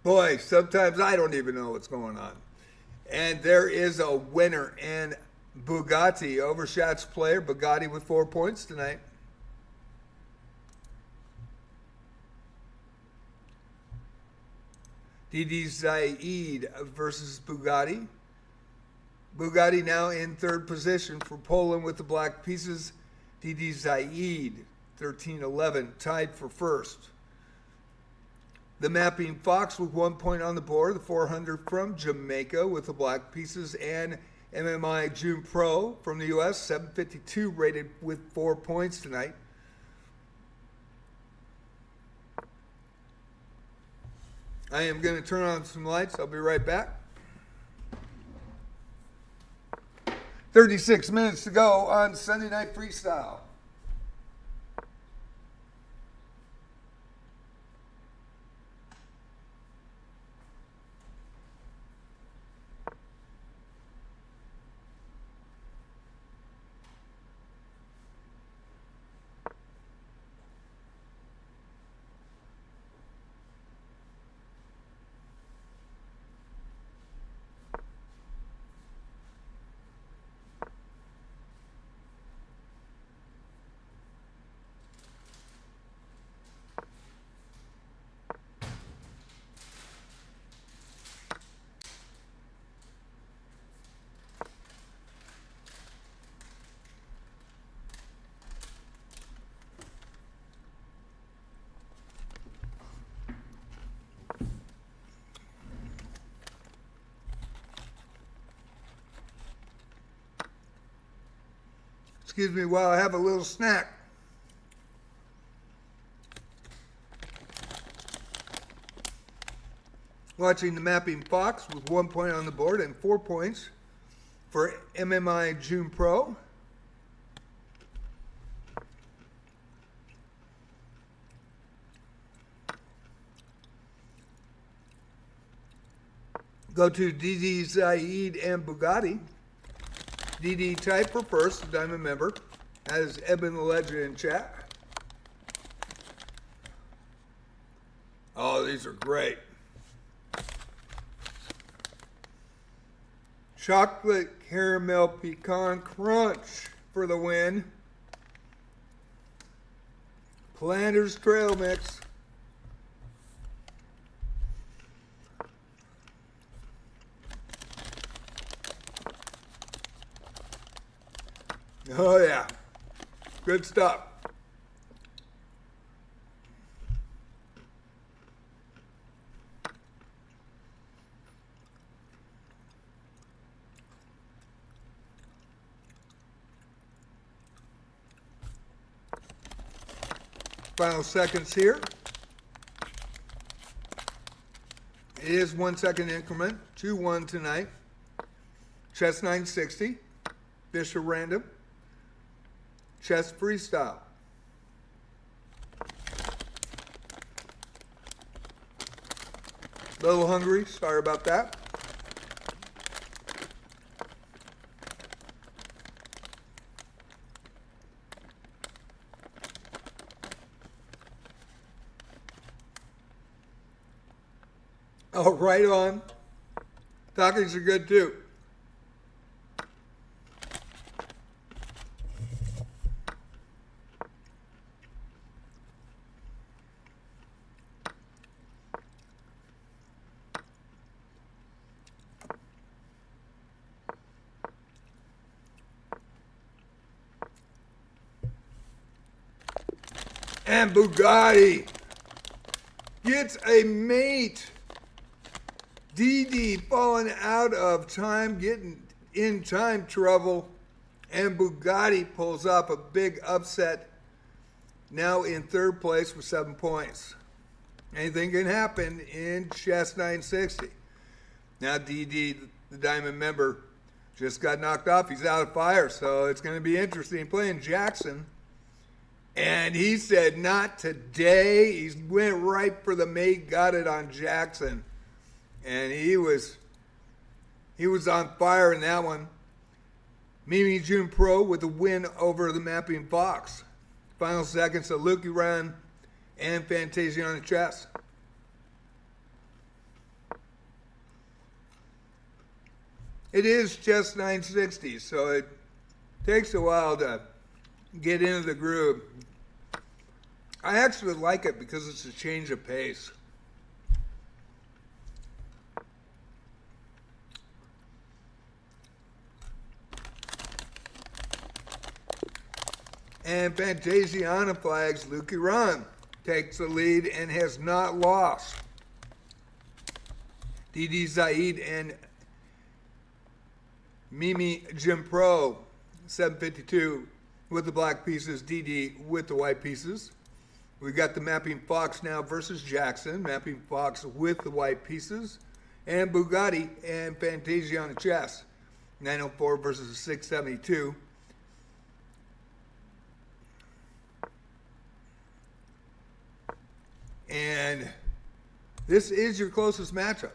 Boy, sometimes I don't even know what's going on. And there is a winner, and Bugatti overshots player. Bugatti with 4 points tonight. DD Zaid versus Bugatti. Bugatti now in third position for Poland with the black pieces. DD Zaid, 13-11, tied for first. The Mapping Fox with 1 point on the board, the 400 from Jamaica with the black pieces, and MMI June Pro from the U.S., 752 rated with 4 points tonight. I am going to turn on some lights. I'll be right back. 36 minutes to go on Sunday Night Freestyle. Excuse me while I have a little snack. Watching the Mapping Fox with 1 point on the board and 4 points for MMI June Pro. Go to DD Zaid and Bugatti. DD type for first, Diamond member. That is Eben the Legend in chat. Oh, these are great. Chocolate caramel pecan crunch for the win. Flanders trail mix. Oh yeah, good stuff. Final seconds here. It is 1 second increment, 2-1 tonight. Chess960, Fisher Random, Chess Freestyle. A little hungry, sorry about that. Oh, right on. Talkies are good too. And Bugatti gets a mate. DD falling out of time, getting in time trouble, and Bugatti pulls off a big upset, now in third place with 7 points. Anything can happen in Chess960. Now DD, the Diamond member, just got knocked off. He's out of fire, so it's going to be interesting playing Jackson. And he said, not today. He went right for the mate, got it on Jackson. And he was on fire in that one. Mimi June Pro with a win over the Mapping Fox. Final seconds of Lucky Run and Fantasia on the chess. It is Chess960, so it takes a while to get into the groove. I actually like it because it's a change of pace. And Fantasiana flags Lucky Run, takes the lead and has not lost. DD Zaid and Mimi Jim Pro, 752 with the black pieces, DD with the white pieces. We've got the Mapping Fox now versus Jackson, Mapping Fox with the white pieces, and Bugatti and Fantasia on the chess, 904 versus 672. And this is your closest matchup.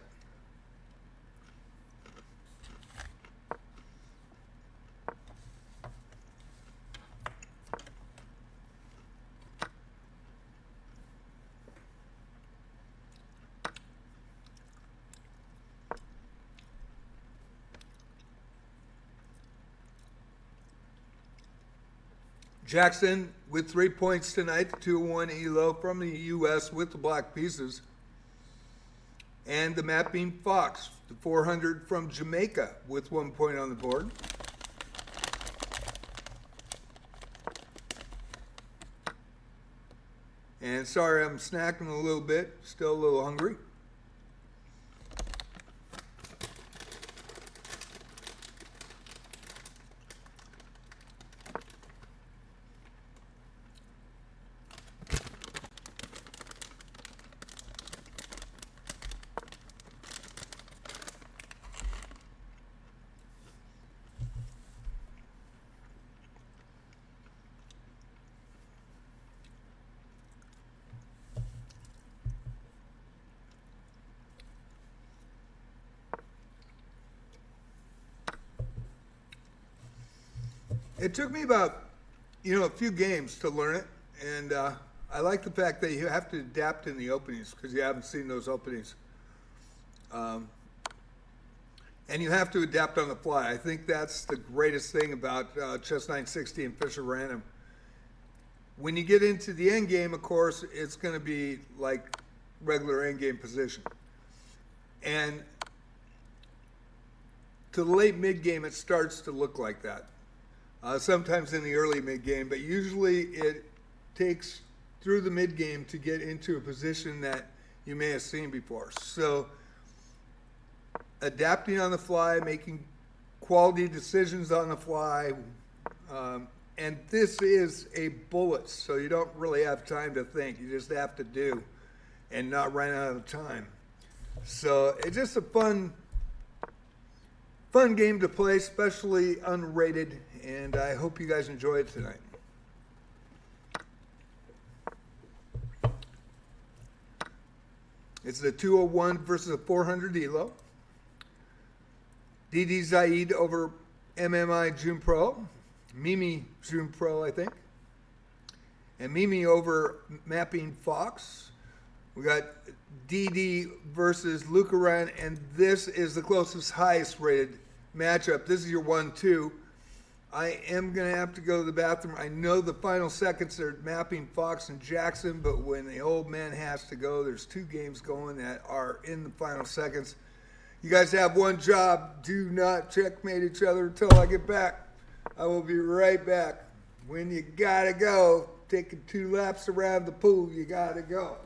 Jackson with 3 points tonight, the 2-1 ELO from the U.S. with the black pieces. And the Mapping Fox, the 400 from Jamaica with 1 point on the board. And sorry, I'm snacking a little bit, still a little hungry. It took me about, a few games to learn it, and I like the fact that you have to adapt in the openings because you haven't seen those openings. And you have to adapt on the fly. I think that's the greatest thing about Chess960 and Fisher Random. When you get into the end game, of course, it's going to be like regular end game position. And to the late mid game, it starts to look like that. Sometimes in the early mid game, but usually it takes through the mid game to get into a position that you may have seen before. So adapting on the fly, making quality decisions on the fly, and this is a bullet, so you don't really have time to think. You just have to do and not run out of time. So it's just a fun game to play, especially unrated, and I hope you guys enjoy it tonight. It's the 201 versus a 400 ELO. DD Zaid over MMI June Pro. Mimi June Pro, I think. And Mimi over Mapping Fox. We got DD versus Lucaran, and this is the closest, highest rated matchup. This is your 1-2. I am going to have to go to the bathroom. I know the final seconds are Mapping Fox and Jackson, but when the old man has to go, there's 2 games going that are in the final seconds. You guys have one job. Do not checkmate each other until I get back. I will be right back. When you gotta go, taking 2 laps around the pool, you gotta go.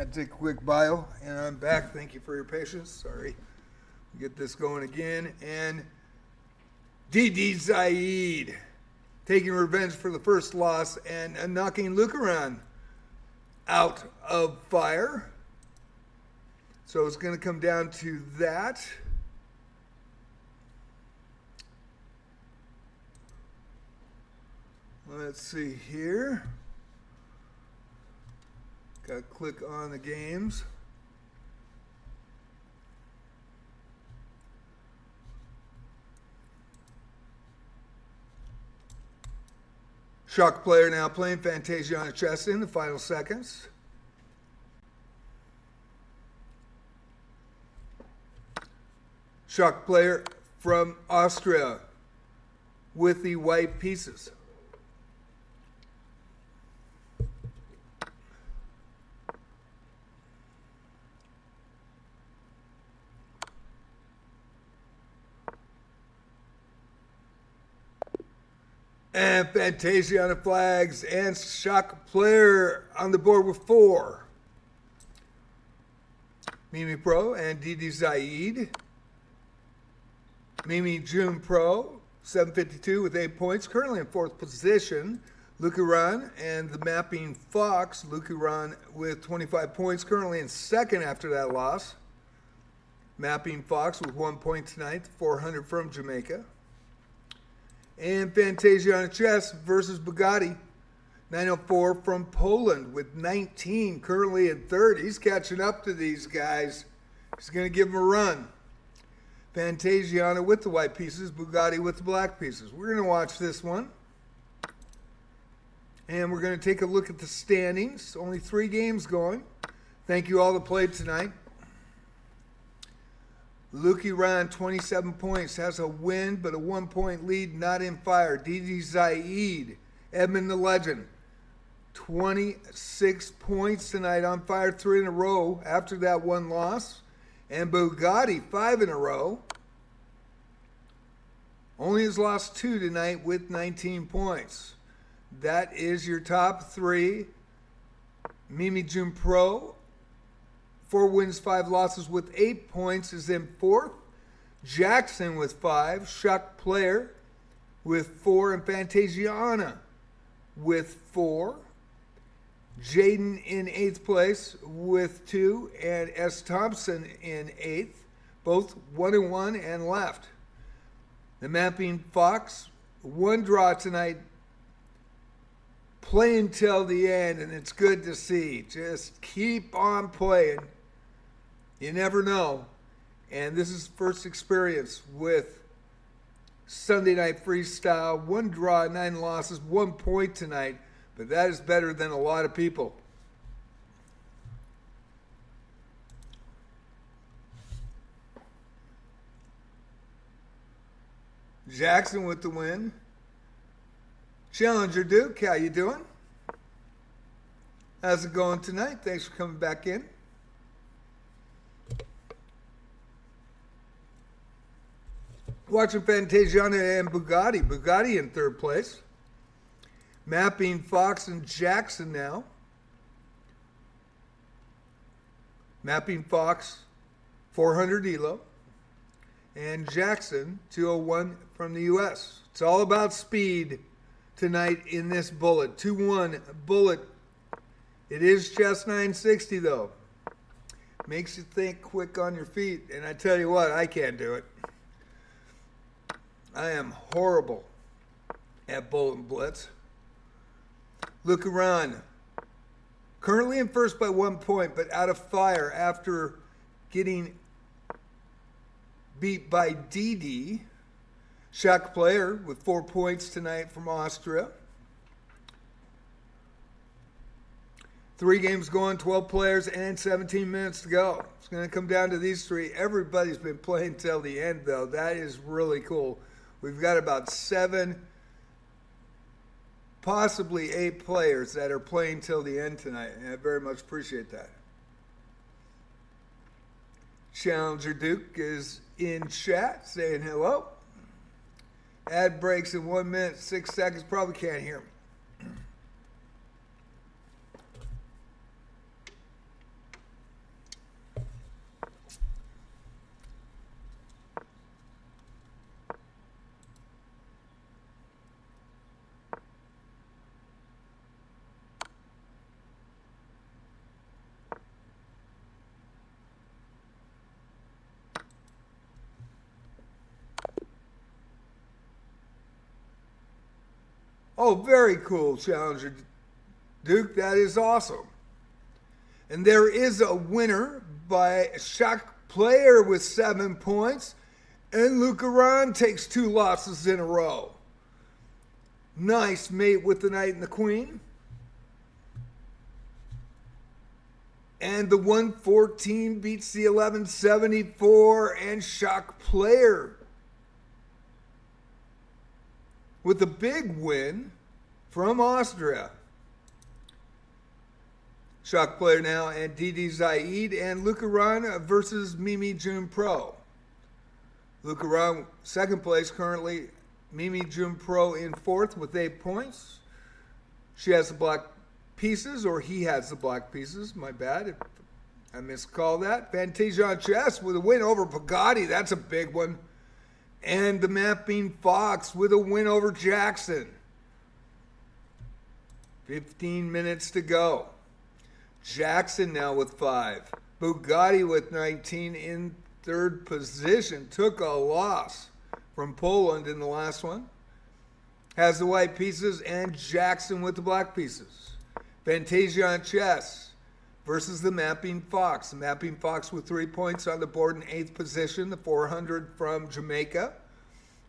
Had to take a quick bio, and I'm back. Thank you for your patience. Sorry. Get this going again. And DD Zaid taking revenge for the first loss and knocking Lucaran out of fire. So it's going to come down to that. Let's see here. Got to click on the games. Shock player now playing Fantasia on chess in the final seconds. Shock player from Austria with the white pieces. And Fantasia on the flags, and Shock player on the board with 4. Mimi Pro and DD Zaid. Mimi June Pro, 752 with 8 points, currently in 4th position. Lucaran and the Mapping Fox, Lucaran with 25 points, currently in 2nd after that loss. Mapping Fox with 1 point tonight, 400 from Jamaica. And Fantasia on chess versus Bugatti, 904 from Poland with 19, currently in 3rd. He's catching up to these guys. He's going to give them a run. Fantasiana with the white pieces, Bugatti with the black pieces. We're going to watch this one. And we're going to take a look at the standings. Only 3 games going. Thank you all that played tonight. Lucaran, 27 points, has a win, but a 1-point lead, not in fire. DD Zaid, Edmund the Legend, 26 points tonight, on fire, 3 in a row after that 1 loss. And Bugatti, 5 in a row. Only has lost 2 tonight with 19 points. That is your top 3. Mimi June Pro, 4 wins, 5 losses with 8 points, is in 4th. Jackson with 5. Shock player with 4. And Fantasiana with 4. Jaden in 8th place with 2. And S. Thompson in 8th. Both 1-1 and left. The Mapping Fox, 1 draw tonight. Playing till the end, and it's good to see. Just keep on playing. You never know. And this is first experience with Sunday Night Freestyle. 1 draw, 9 losses, 1 point tonight. But that is better than a lot of people. Jackson with the win. Challenger Duke, how you doing? How's it going tonight? Thanks for coming back in. Watching Fantasiana and Bugatti. Bugatti in 3rd place. Mapping Fox and Jackson now. Mapping Fox, 400 ELO. And Jackson, 201 from the U.S. It's all about speed tonight in this bullet. 2-1 bullet. It is Chess960 though. Makes you think quick on your feet. And I tell you what, I can't do it. I am horrible at bullet and blitz. Lucaran, currently in 1st by 1 point, but out of fire after getting beat by DD. Shock player with 4 points tonight from Austria. 3 games going, 12 players, and 17 minutes to go. It's going to come down to these 3. Everybody's been playing till the end, though. That is really cool. We've got about 7, possibly 8 players that are playing till the end tonight, and I very much appreciate that. Challenger Duke is in chat saying hello. Ad breaks in 1 minute, 6 seconds. Probably can't hear me. Oh, very cool, Challenger Duke. That is awesome. And there is a winner by Shock Player with 7 points. And Lucaron takes 2 losses in a row. Nice mate with the knight and the queen. And the 114 beats the 1174, and Shock Player with a big win from Austria. Shock Player now and Didi Zaid and Lucaron versus Mimi June Pro. Lucaron second place currently. Mimi June Pro in fourth with 8 points. She has the black pieces, or he has the black pieces. My bad. I miscalled that. Fantasia on chess with a win over Pagani. That's a big one. And the Mapping Fox with a win over Jackson. 15 minutes to go. Jackson now with 5. Bugatti with 19 in third position. Took a loss from Poland in the last one. Has the white pieces, and Jackson with the black pieces. Fantasia on chess versus the Mapping Fox. The Mapping Fox with 3 points on the board in 8th position. The 400 from Jamaica.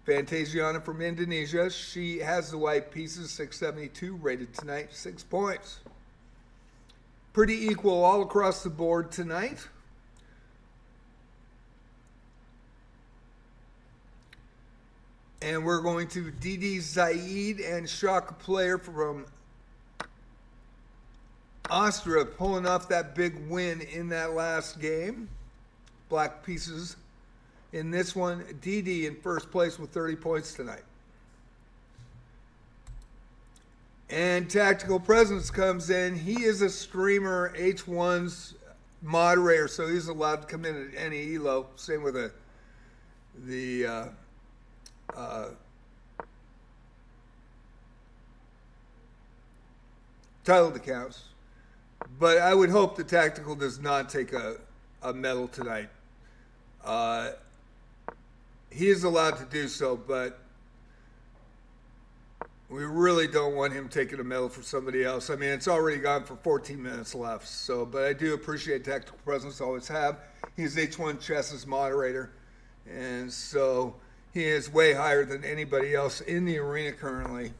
Fantasiana from Indonesia. She has the white pieces, 672, rated tonight, 6 points. Pretty equal all across the board tonight. And we're going to Didi Zaid and Shock Player from Austria pulling off that big win in that last game. Black pieces in this one. Didi in first place with 30 points tonight. And Tactical Presence comes in. He is a streamer, H1's moderator, so he's allowed to come in at any elo. Same with the titled accounts. But I would hope the Tactical does not take a medal tonight. He is allowed to do so, but we really don't want him taking a medal for somebody else. I mean, it's already gone for 14 minutes left. So, but I do appreciate Tactical Presence, always have. He's H1 Chess's moderator. And so he is way higher than anybody else in the arena currently.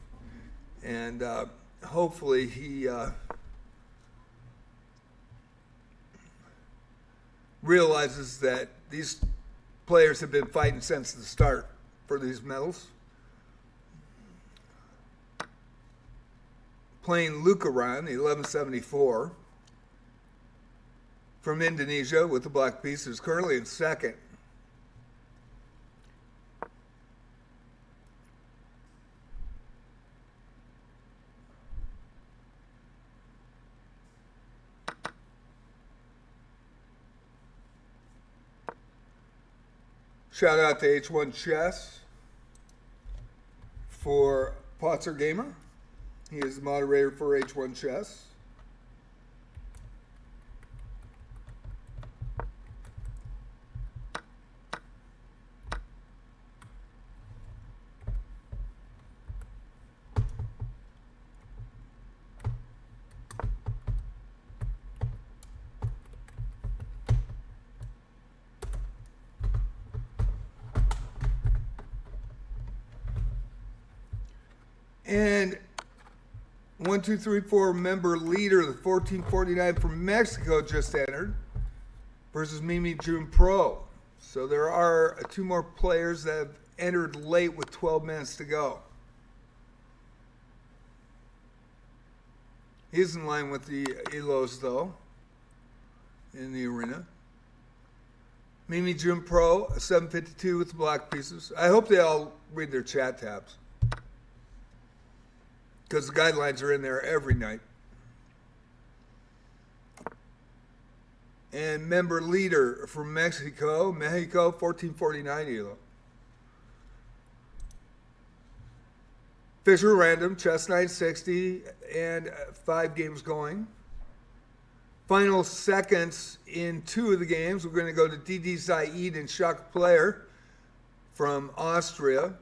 And hopefully he realizes that these players have been fighting since the start for these medals. Playing Lucaron, the 1174 from Indonesia with the black pieces, currently in second. Shout out to H1 Chess for Potzer Gamer. He is the moderator for H1 Chess. And 1, 2, 3, 4 member leader, the 1449 from Mexico just entered versus Mimi June Pro. So there are 2 more players that have entered late with 12 minutes to go. He's in line with the Elos though in the arena. Mimi June Pro, 752 with the black pieces. I hope they all read their chat tabs, because the guidelines are in there every night. And member leader from Mexico, 1449 Elo. Fisher Random, Chess960, and 5 games going. Final seconds in 2 of the games. We're going to go to Didi Zaid and Shock Player from Austria.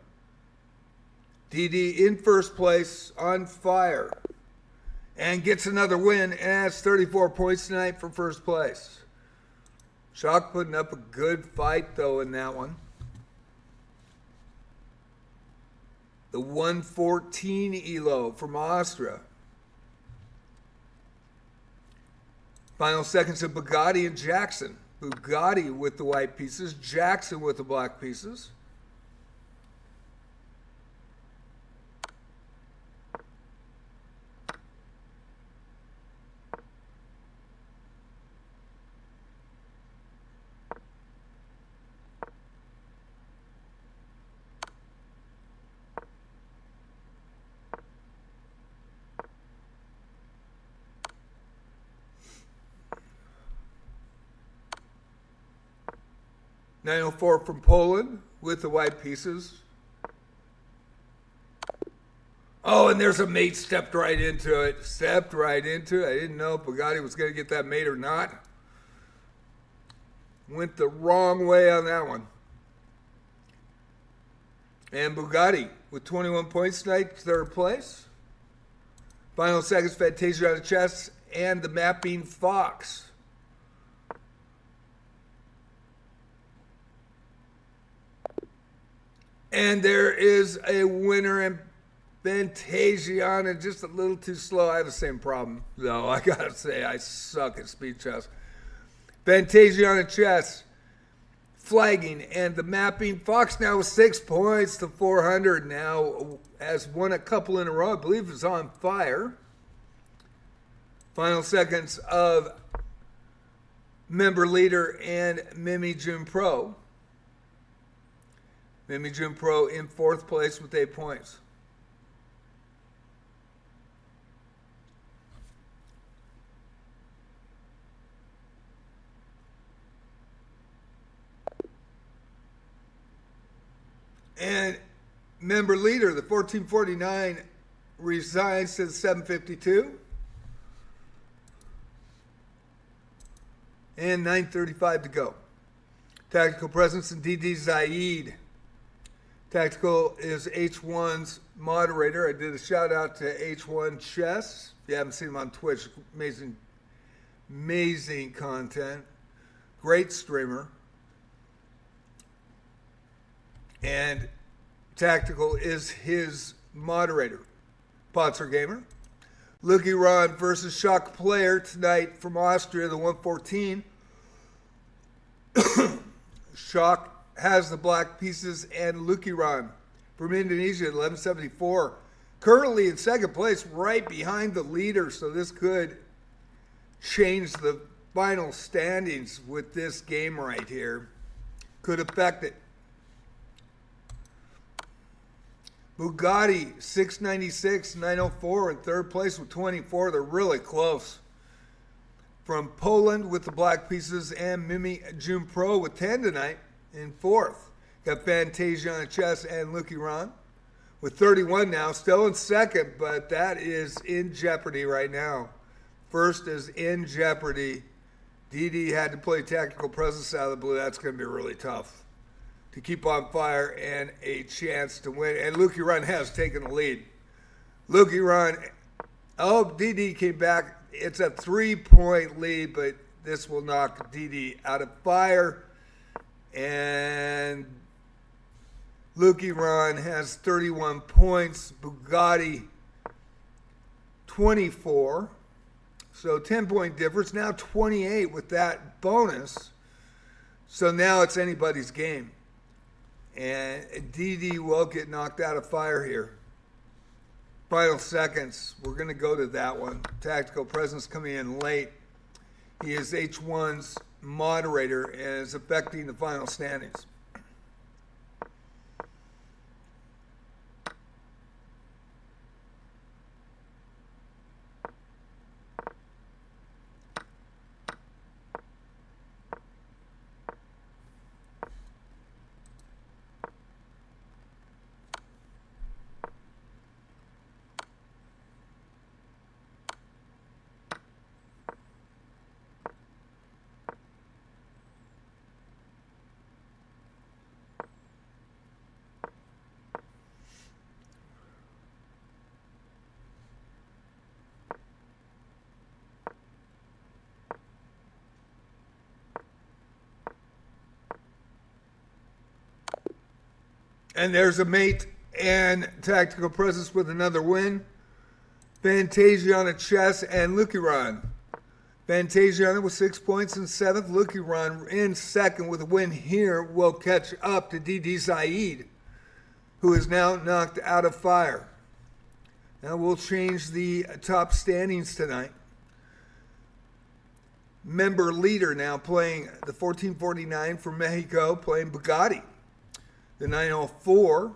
DD in first place, on fire, and gets another win, and has 34 points tonight for first place. Shock putting up a good fight, though, in that one. The 114 ELO from Austria. Final seconds of Bugatti and Jackson. Bugatti with the white pieces, Jackson with the black pieces. .904 from Poland with the white pieces. Oh, and there's a mate, stepped right into it. Stepped right into it. I didn't know if Bugatti was going to get that mate or not. Went the wrong way on that one. And Bugatti with 21 points tonight, third place. Final seconds, Fantasia on the chess and the mapping Fox. And there is a winner in Fantasia, just a little too slow. I have the same problem, though. I gotta say, I suck at speed chess. Fantasia chess, flagging, and the mapping. Fox now with 6 points to 400 now, has won a couple in a row. I believe is on fire. Final seconds of member leader and Mimi June Pro. Mimi June Pro in fourth place with 8 points. And member leader, the 1449, resigns to the 752. And 9:35 to go. Tactical presence in DD Zaid. Tactical is H1's moderator. I did a shout out to H1 Chess. If you haven't seen him on Twitch, amazing content. Great streamer. And Tactical is his moderator. Potzer Gamer. Lucky Ron versus Shock Player tonight from Austria, the 114. Shock has the black pieces, and Lucky Ron from Indonesia at 1174. Currently in second place, right behind the leader, so this could change the final standings with this game right here. Could affect it. Bugatti 696, 904 in third place with 24. They're really close. From Poland with the black pieces, and Mimi June Pro with 10 tonight in fourth. Got Fantasia on the chess and Lucky Ron with 31 now. Still in second, but that is in jeopardy right now. First is in jeopardy. DD had to play tactical presence out of the blue. That's going to be really tough to keep on fire and a chance to win. And Lucky Ron has taken the lead. Lucky Ron, oh, DD came back. It's a 3-point lead, but this will knock DD out of fire. And Lucky Ron has 31 points. Bugatti 24. So 10-point difference. Now 28 with that bonus. So now it's anybody's game. And DD will get knocked out of fire here. Final seconds. We're going to go to that one. Tactical presence coming in late. He is H1's moderator and is affecting the final standings. And there's a mate and Tactical Presence with another win. Fantasiana Chess and Lukiran. Fantasiana with 6 points in seventh. Lukiran in second with a win here will catch up to DD Saeed, who is now knocked out of fire. Now we'll change the top standings tonight. Member leader now playing the 1449 from Mexico, playing Bugatti. The 904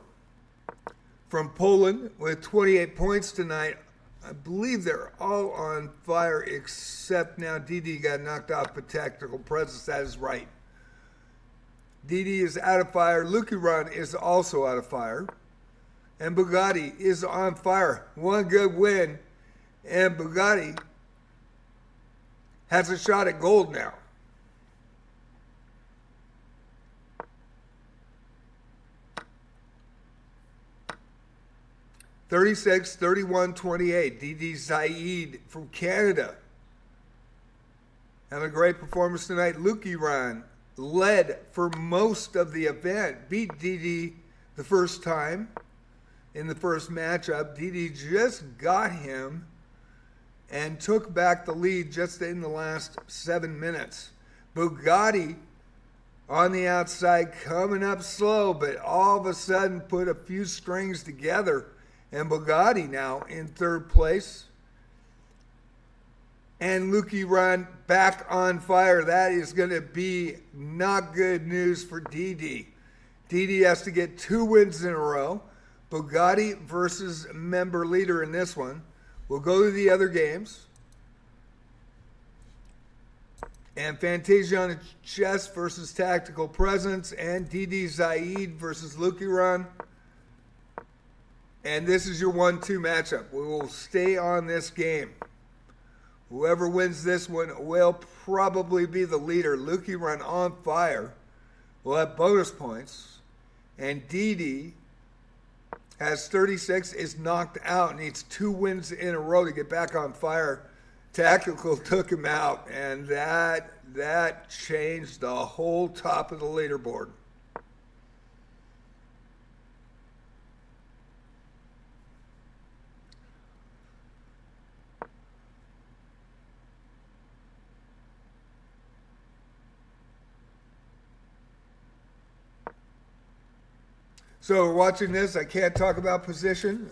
from Poland with 28 points tonight. I believe they're all on fire except now DD got knocked off by Tactical Presence. That is right. DD is out of fire. Lukiran is also out of fire. And Bugatti is on fire. One good win. And Bugatti has a shot at gold now. (36, 31, 28). DD Saeed from Canada having a great performance tonight. Lukiran led for most of the event. Beat DD the first time in the first matchup. DD just got him and took back the lead just in the last 7 minutes. Bugatti on the outside coming up slow, but all of a sudden put a few strings together. And Bugatti now in third place. And Lukiran back on fire. That is going to be not good news for DD. DD has to get 2 wins in a row. Bugatti versus member leader in this one. We'll go to the other games. And Fantasiana Chess versus Tactical Presence. And DD Saeed versus Lukiran. And this is your 1-2 matchup. We will stay on this game. Whoever wins this one will probably be the leader. Lukiran on fire will have bonus points. And DD has 36, is knocked out, needs 2 wins in a row to get back on fire. Tactical took him out, and that changed the whole top of the leaderboard. So we're watching this. I can't talk about position.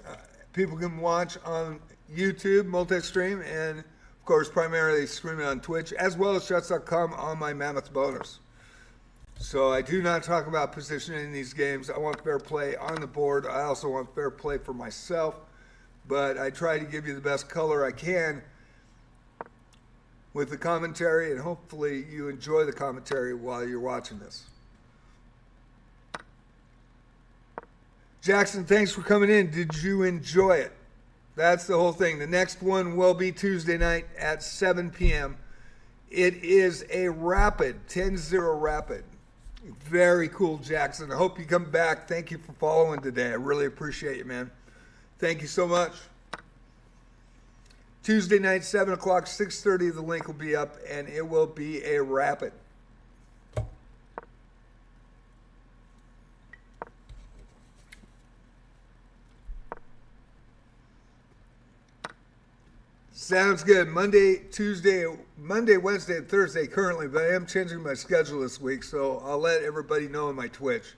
People can watch on YouTube, multi-stream, and of course primarily streaming on Twitch, as well as chess.com on my Mammoth bonus. So I do not talk about position in these games. I want fair play on the board. I also want fair play for myself, but I try to give you the best color I can with the commentary, and hopefully you enjoy the commentary while you're watching this. Jackson, thanks for coming in. Did you enjoy it? That's the whole thing. The next one will be Tuesday night at 7 p.m. It is a rapid, 10-0 rapid. Very cool, Jackson. I hope you come back. Thank you for following today. I really appreciate you, man. Thank you so much. Tuesday night, 7 o'clock, 6:30, the link will be up, and it will be a rapid. Sounds good. Monday, Wednesday, and Thursday currently, but I am changing my schedule this week, so I'll let everybody know on my Twitch.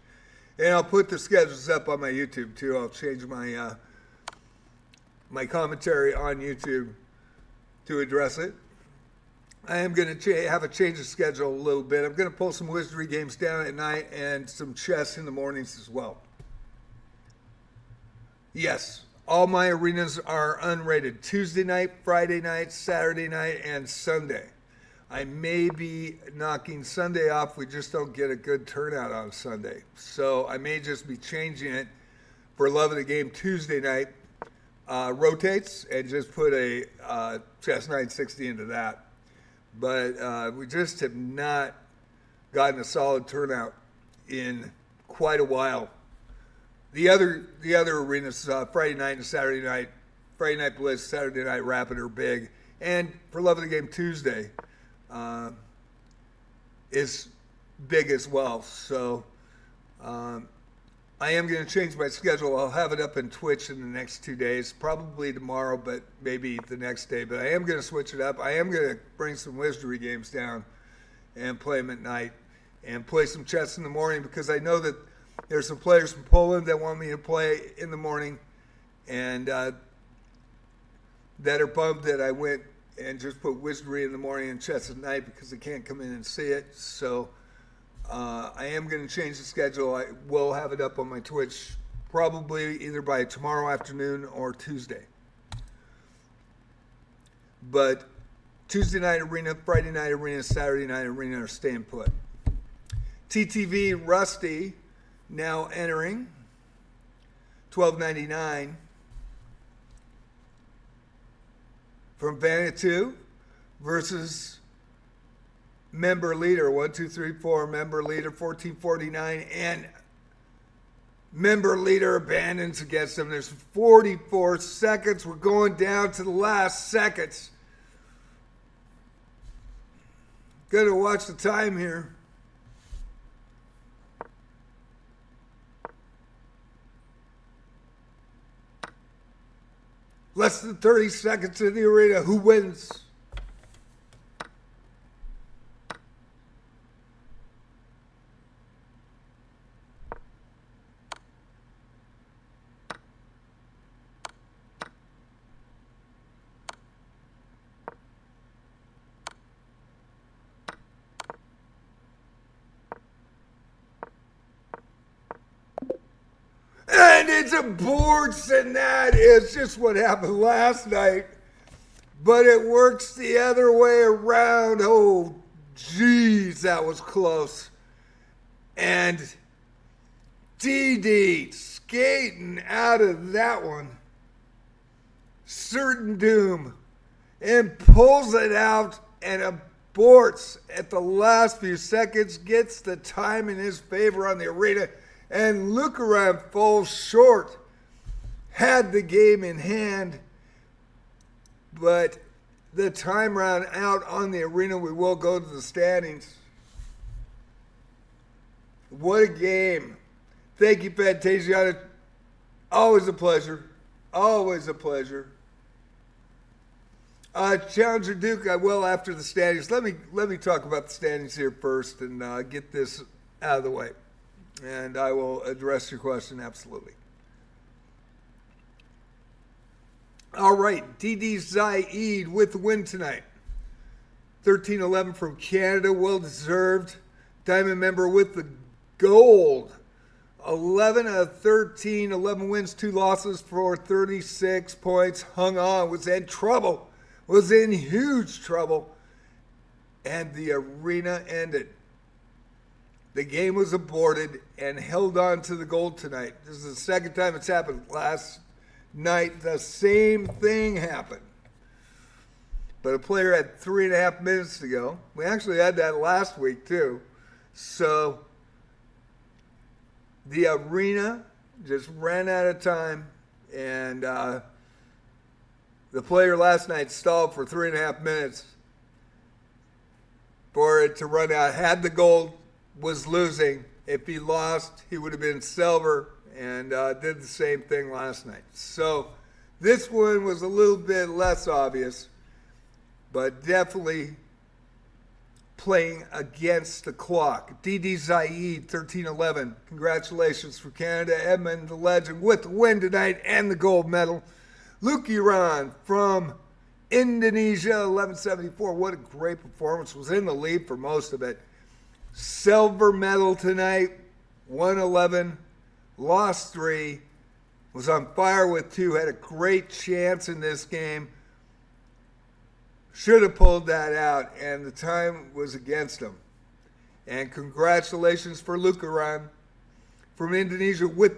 And I'll put the schedules up on my YouTube too. I'll change my my commentary on YouTube to address it. I am going to have a change of schedule a little bit. I'm going to pull some Wizardry games down at night and some chess in the mornings as well. Yes. All my arenas are unrated. Tuesday night, Friday night, Saturday night, and Sunday. I may be knocking Sunday off. We just don't get a good turnout on Sunday. So I may just be changing it for love of the game Tuesday night. Rotates and just put a Chess960 into that. But we just have not gotten a solid turnout in quite a while. The other arenas, Friday night and Saturday night, Friday night Blitz, Saturday night Rapid are big, and for love of the game Tuesday is big as well. So I I am going to change my schedule. I'll have it up in Twitch in the next 2 days, probably tomorrow, but maybe the next day. But I am going to switch it up. I am going to bring some Wizardry games down and play them at night and play some chess in the morning, because I know that there's some players from Poland that want me to play in the morning, and that are bummed that I went and just put Wizardry in the morning and chess at night because they can't come in and see it. So I am going to change the schedule. I will have it up on my Twitch probably either by tomorrow afternoon or Tuesday. But Tuesday night arena, Friday night arena, Saturday night arena are staying put. TTV Rusty now entering $12.99 from Vanuatu versus member leader 1234, member leader 1449, and member leader abandons against them. There's 44 seconds. We're going down to the last seconds. Gotta watch the time here. Less than 30 seconds in the arena. Who wins? And it's a boards, and that is just what happened last night. But it works the other way around. Oh, geez, that was close. And DD skating out of that one. Certain doom. And pulls it out and aborts at the last few seconds. Gets the time in his favor on the arena. And Lucaran falls short. Had the game in hand. But the time ran out on the arena. We will go to the standings. What a game. Thank you, Fantasiana. Always a pleasure. Always a pleasure. Challenger Duke, I will after the standings. Let me talk about the standings here first and get this out of the way. And I will address your question absolutely. All right, DD Zaid with the win tonight. 13-11 from Canada, well deserved. Diamond member with the gold. 11 out of 13, 11 wins, 2 losses for 36 points. Hung on, was in trouble, was in huge trouble. And the arena ended. The game was aborted and held on to the gold tonight. This is the second time it's happened. Last night, the same thing happened. But a player had 3.5 minutes to go. We actually had that last week, too. So the arena just ran out of time. And the player last night stalled for 3.5 minutes for it to run out. Had the gold, was losing. If he lost, he would have been silver, and did the same thing last night. So this one was a little bit less obvious, but definitely playing against the clock. DD Zaid, 13-11. Congratulations for Canada. Edmund, the legend, with the win tonight and the gold medal. Luke Iran from Indonesia, 1174. What a great performance. Was in the lead for most of it. Silver medal tonight, 111, lost 3, was on fire with 2, had a great chance in this game. Should have pulled that out, and the time was against him. And congratulations for Lucaran from Indonesia with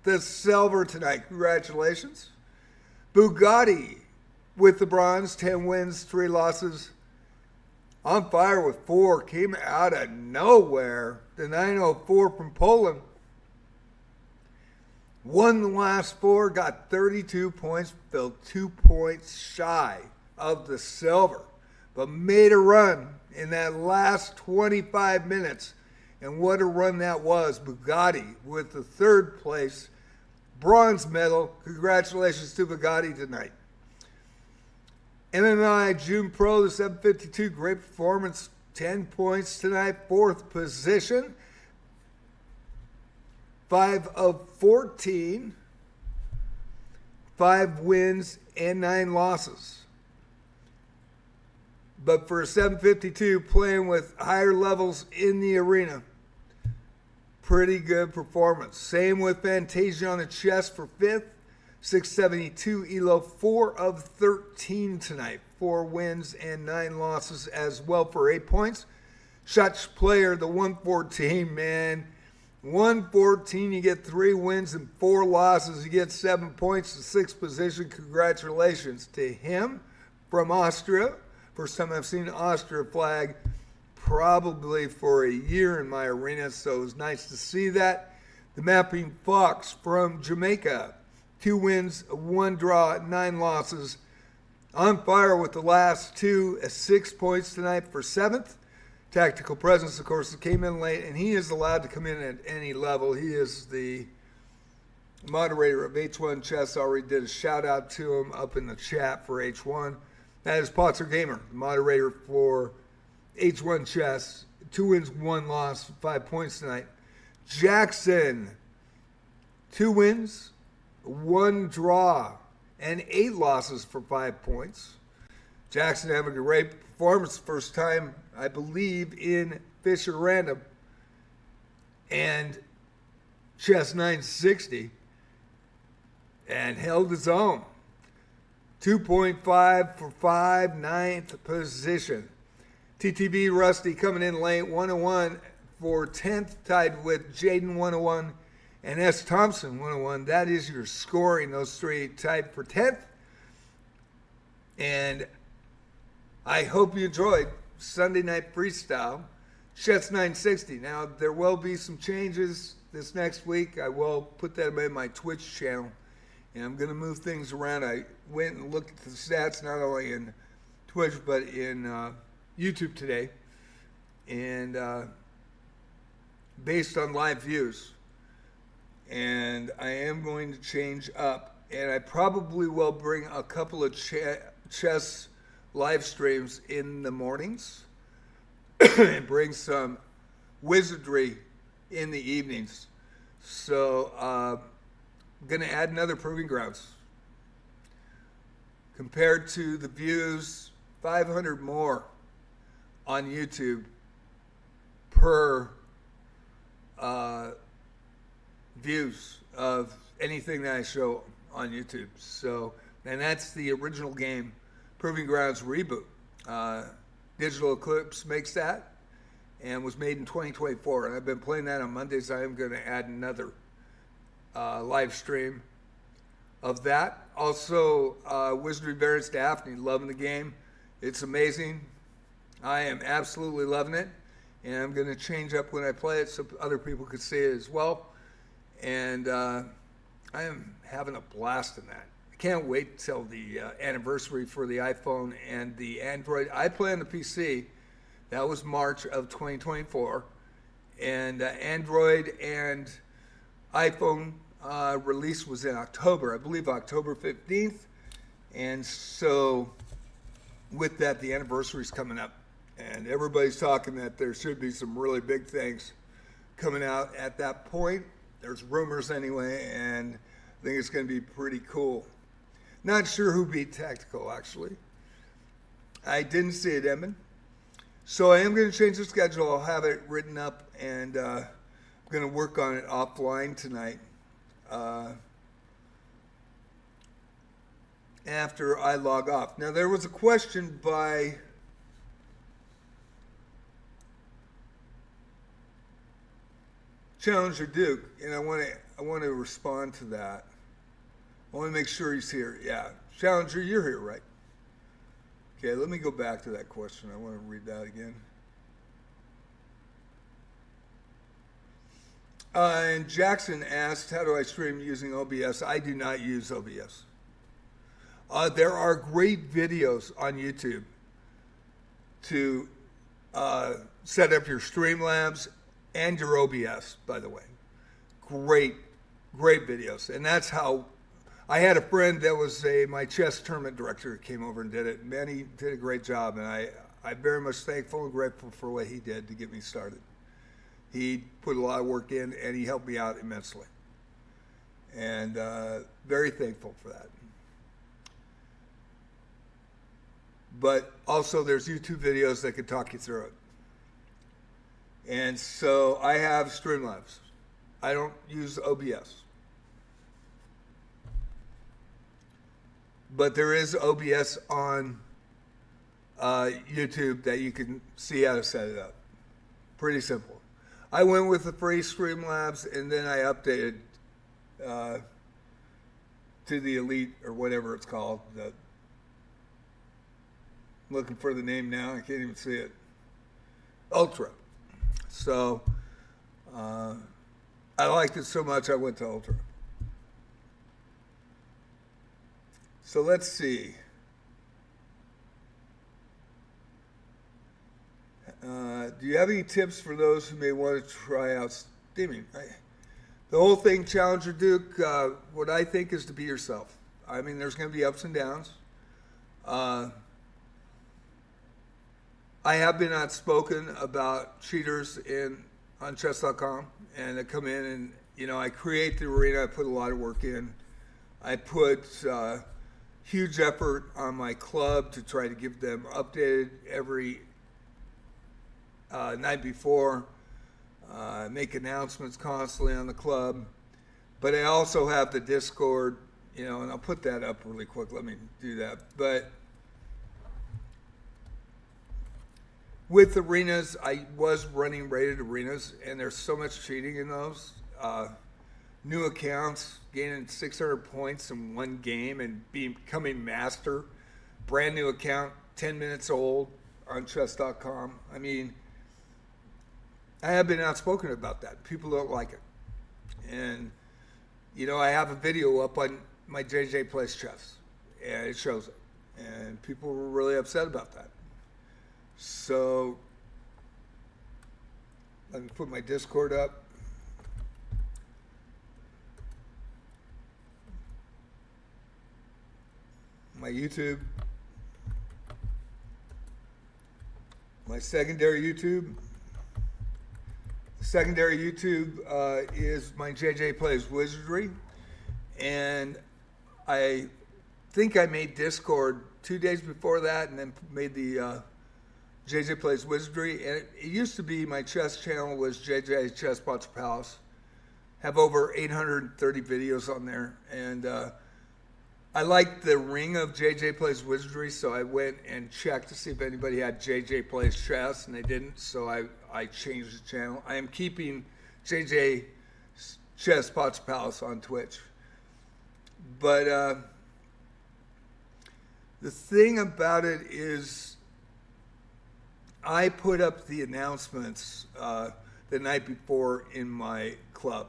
the silver tonight. Congratulations. Bugatti with the bronze, 10 wins, 3 losses. On fire with 4, came out of nowhere. The 904 from Poland. Won the last 4, got 32 points, fell 2 points shy of the silver, but made a run in that last 25 minutes And what a run that was. Bugatti with the third place bronze medal. Congratulations to Bugatti tonight. MMI June Pro, the 752, great performance. 10 points tonight, fourth position. 5 of 14. 5 wins and 9 losses. But for a 752, playing with higher levels in the arena, pretty good performance. Same with Fantasia on the chess for 5th. 672 ELO, 4 of 13 tonight. 4 wins and 9 losses as well for 8 points. Shotch player, the 114, man. 114, you get 3 wins and 4 losses. You get 7 points to 6th position. Congratulations to him from Austria. First time I've seen an Austria flag probably for a year in my arena, so it was nice to see that. The Mapping Fox from Jamaica. 2 wins, 1 draw, 9 losses. On fire with the last 2, 6 points tonight for 7th. Tactical Presence, of course, came in late, and he is allowed to come in at any level. He is the moderator of H1 Chess. Already did a shout out to him up in the chat for H1. That is Potzer Gamer, the moderator for H1 Chess. 2 wins, 1 loss, 5 points tonight. Jackson, 2 wins, 1 draw, and 8 losses for 5 points. Jackson having a great performance, first time, I believe, in Fisher Random and Chess960, and held his own. 2.5 for 5, 9th position. TTB Rusty coming in late, 101 for 10th, tied with Jaden 101 and S. Thompson 101. That is your scoring, those 3 tied for 10th. And I hope you enjoyed Sunday Night Freestyle, Chess960. Now, there will be some changes this next week. I will put that in my Twitch channel, and I'm going to move things around. I went and looked at the stats, not only in Twitch, but in YouTube today, and based on live views. And I am going to change up, and I probably will bring a couple of chess live streams in the mornings and bring some wizardry in the evenings. So I'm going to add another Proving Grounds. Compared to the views, 500 more on YouTube per views of anything that I show on YouTube. So, and that's the original game, Proving Grounds Reboot. Digital Eclipse makes that and was made in 2024. And I've been playing that on Mondays. I am going to add another live stream of that. Also, Wizardry Variants Daphne, loving the game. It's amazing. I am absolutely loving it. And I'm going to change up when I play it so other people could see it as well. And I am having a blast in that. I can't wait till the anniversary for the iPhone and the Android. I play on the PC. That was March of 2024. And Android and iPhone release was in October, I believe October 15th. And so with that, the anniversary is coming up. And everybody's talking that there should be some really big things coming out at that point. There's rumors anyway, and I think it's going to be pretty cool. Not sure who beat Tactical, actually. I didn't see it, Edmund. So I am going to change the schedule. I'll have it written up, and I'm going to work on it offline tonight. After I log off. Now, there was a question by Challenger Duke, and I want to respond to that. I want to make sure he's here. Yeah, Challenger, you're here, right? Okay, let me go back to that question. I want to read that again. And Jackson asked, how do I stream using OBS? I do not use OBS. There are great videos on YouTube to set up your Streamlabs and your OBS, by the way. Great videos. And that's how I had a friend that was my chess tournament director who came over and did it. Man, he did a great job, and I'm very much thankful and grateful for what he did to get me started. He put a lot of work in, and he helped me out immensely. And very thankful for that. But also there's YouTube videos that can talk you through it. And so I have Streamlabs. I don't use OBS. But there is OBS on YouTube that you can see how to set it up. Pretty simple. I went with the free Streamlabs, and then I updated to the Elite, or whatever it's called. I'm looking for the name now. I can't even see it. Ultra. So I liked it so much I went to Ultra. So let's see. Do you have any tips for those who may want to try out steaming? The whole thing, Challenger Duke, what I think is to be yourself. I mean, there's going to be ups and downs. I have been outspoken about cheaters on chess.com, and they come in and, you know, I create the arena. I put a lot of work in. I put huge effort on my club to try to give them updated every night before. Make announcements constantly on the club. But I also have the Discord, you know, and I'll put that up really quick. Let me do that. But with arenas, I was running rated arenas, and there's so much cheating in those. New accounts gaining 600 points in one game and becoming master. Brand new account, 10 minutes old on chess.com. I mean, I have been outspoken about that. People don't like it. And, you know, I have a video up on my JJ Plays Chess, and it shows it. And people were really upset about that. So, let me put my Discord up. My YouTube. My secondary YouTube. Secondary YouTube is my JJ Plays Wizardry, and I think I made Discord 2 days before that, and then made the JJ Plays Wizardry. And it used to be my chess channel was JJ Chess Pots Palace. Have over 830 videos on there, and I liked the ring of JJ Plays Wizardry, so I went and checked to see if anybody had JJ Plays Chess, and they didn't, so I changed the channel. I am keeping JJ Chess Pots Palace on Twitch. But the thing about it is I put up the announcements the night before in my club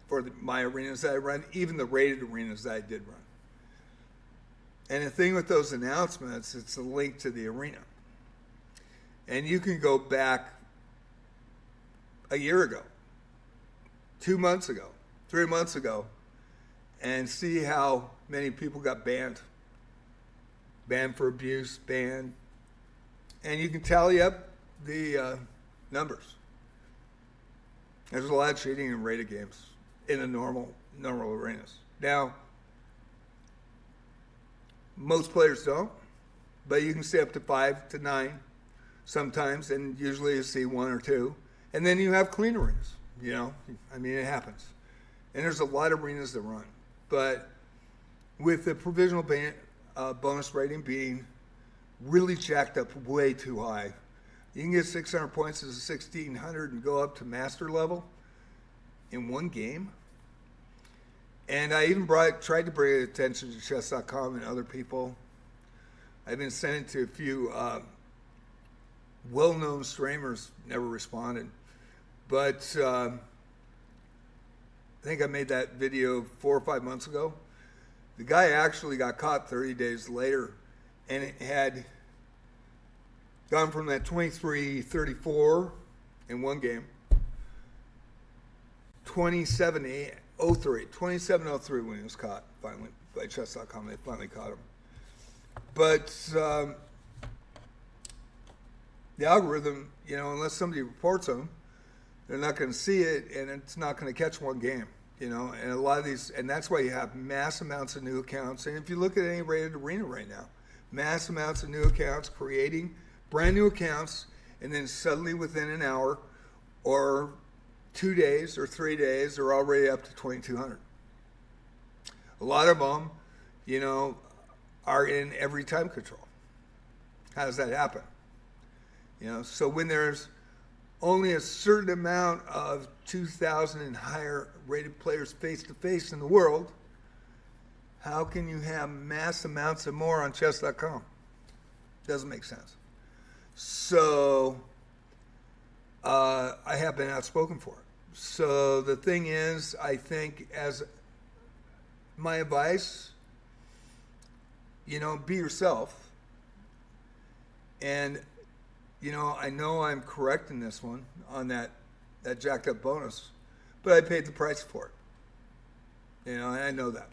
for my arenas that I run, even the rated arenas that I did run. And the thing with those announcements, it's a link to the arena. And you can go back a year ago, 2 months ago, 3 months ago, and see how many people got banned. Banned for abuse, banned. And you can tally up the numbers. There's a lot of cheating in rated games in the normal arenas. Now, most players don't, but you can see up to 5 to 9 sometimes, and usually you see 1 or 2. And then you have clean arenas, you know. I mean, it happens. And there's a lot of arenas that run. But with the provisional bonus rating being really jacked up way too high, you can get 600 points as a 1600 and go up to master level in one game. And I even tried to bring attention to chess.com and other people. I've been sending to a few well-known streamers, never responded. But I think I made that video 4 or 5 months ago. The guy actually got caught 30 days later, and it had gone from that 23-34 in one game 2703 when he was caught finally by chess.com. They finally caught him. But the algorithm, unless somebody reports them, they're not going to see it, and it's not going to catch one game, and a lot of these, and that's why you have mass amounts of new accounts. And if you look at any rated arena right now, mass amounts of new accounts creating brand new accounts, and then suddenly within an hour or 2 days or 3 days, they're already up to 2,200. A lot of them, are in every time control. How does that happen? So when there's only a certain amount of 2,000 and higher rated players face-to-face in the world, how can you have mass amounts of more on chess.com? Doesn't make sense. So I have been outspoken for it. So the thing is, I think as my advice, be yourself. And, I know I'm correct in this one on that jacked up bonus, but I paid the price for it. And I know that.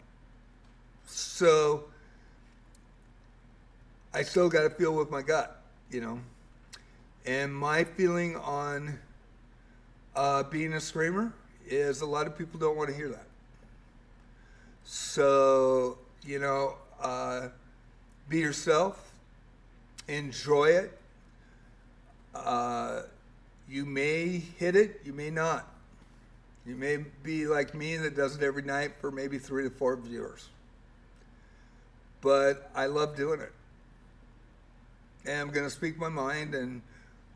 So I still got to feel with my gut, And my feeling on being a streamer is a lot of people don't want to hear that. So, be yourself, enjoy it. You may hit it, you may not. You may be like me that does it every night for maybe 3 to 4 viewers. But I love doing it. And I'm going to speak my mind, and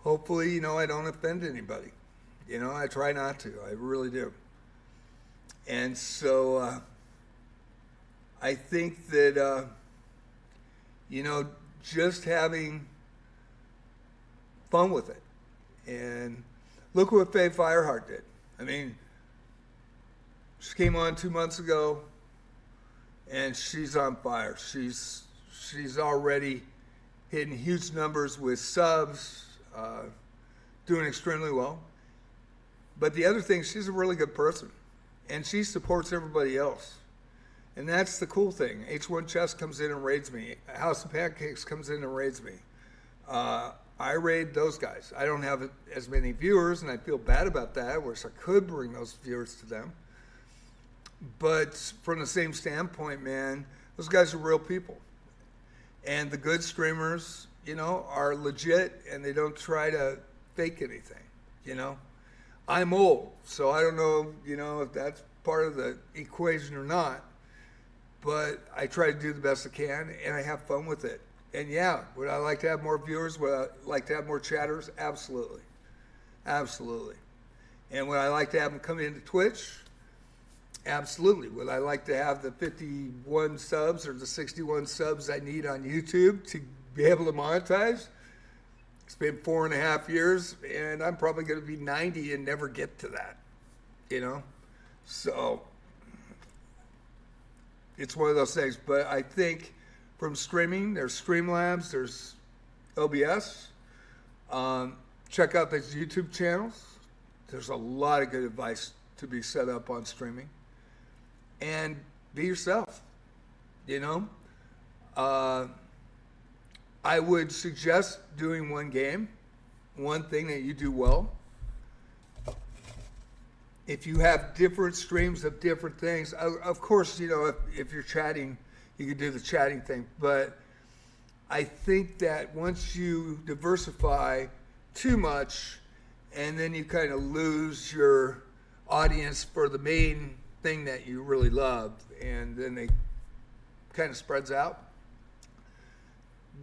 hopefully, I don't offend anybody. I try not to. I really do. And so I think that, just having fun with it. And look what Faye Fireheart did. I mean, she came on 2 months ago, and she's on fire. She's already hitting huge numbers with subs, doing extremely well. But the other thing, she's a really good person, and she supports everybody else. And that's the cool thing. H1 Chess comes in and raids me. House of Pancakes comes in and raids me. I raid those guys. I don't have as many viewers, and I feel bad about that. I wish I could bring those viewers to them. But from the same standpoint, man, those guys are real people. And the good streamers, are legit, and they don't try to fake anything, I'm old, so I don't know, if that's part of the equation or not. But I try to do the best I can, and I have fun with it. And yeah, would I like to have more viewers? Would I like to have more chatters? Absolutely. Absolutely. And would I like to have them come into Twitch? Absolutely. Would I like to have the 51 subs or the 61 subs I need on YouTube to be able to monetize? It's been 4.5 years, and I'm probably going to be 90 and never get to that, So it's one of those things. But I think from streaming, there's Streamlabs, there's OBS. Check out these YouTube channels. There's a lot of good advice to be set up on streaming. And be yourself, I would suggest doing one game, one thing that you do well. If you have different streams of different things, of course, if you're chatting, you can do the chatting thing. But I think that once you diversify too much, and then you kind of lose your audience for the main thing that you really love, and then it kind of spreads out.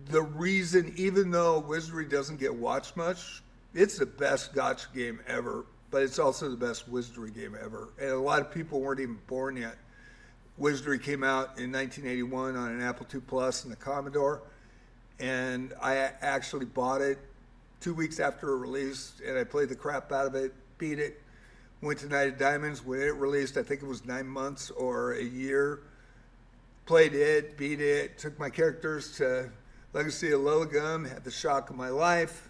The reason, even though Wizardry doesn't get watched much, it's the best gotcha game ever, but it's also the best Wizardry game ever. And a lot of people weren't even born yet. Wizardry came out in 1981 on an Apple II Plus and the Commodore, and I actually bought it 2 weeks after it released, and I played the crap out of it, beat it, went to Night of Diamonds. When it released, I think it was 9 months or a year, played it, beat it, took my characters to Legacy of Lilligum, had the shock of my life,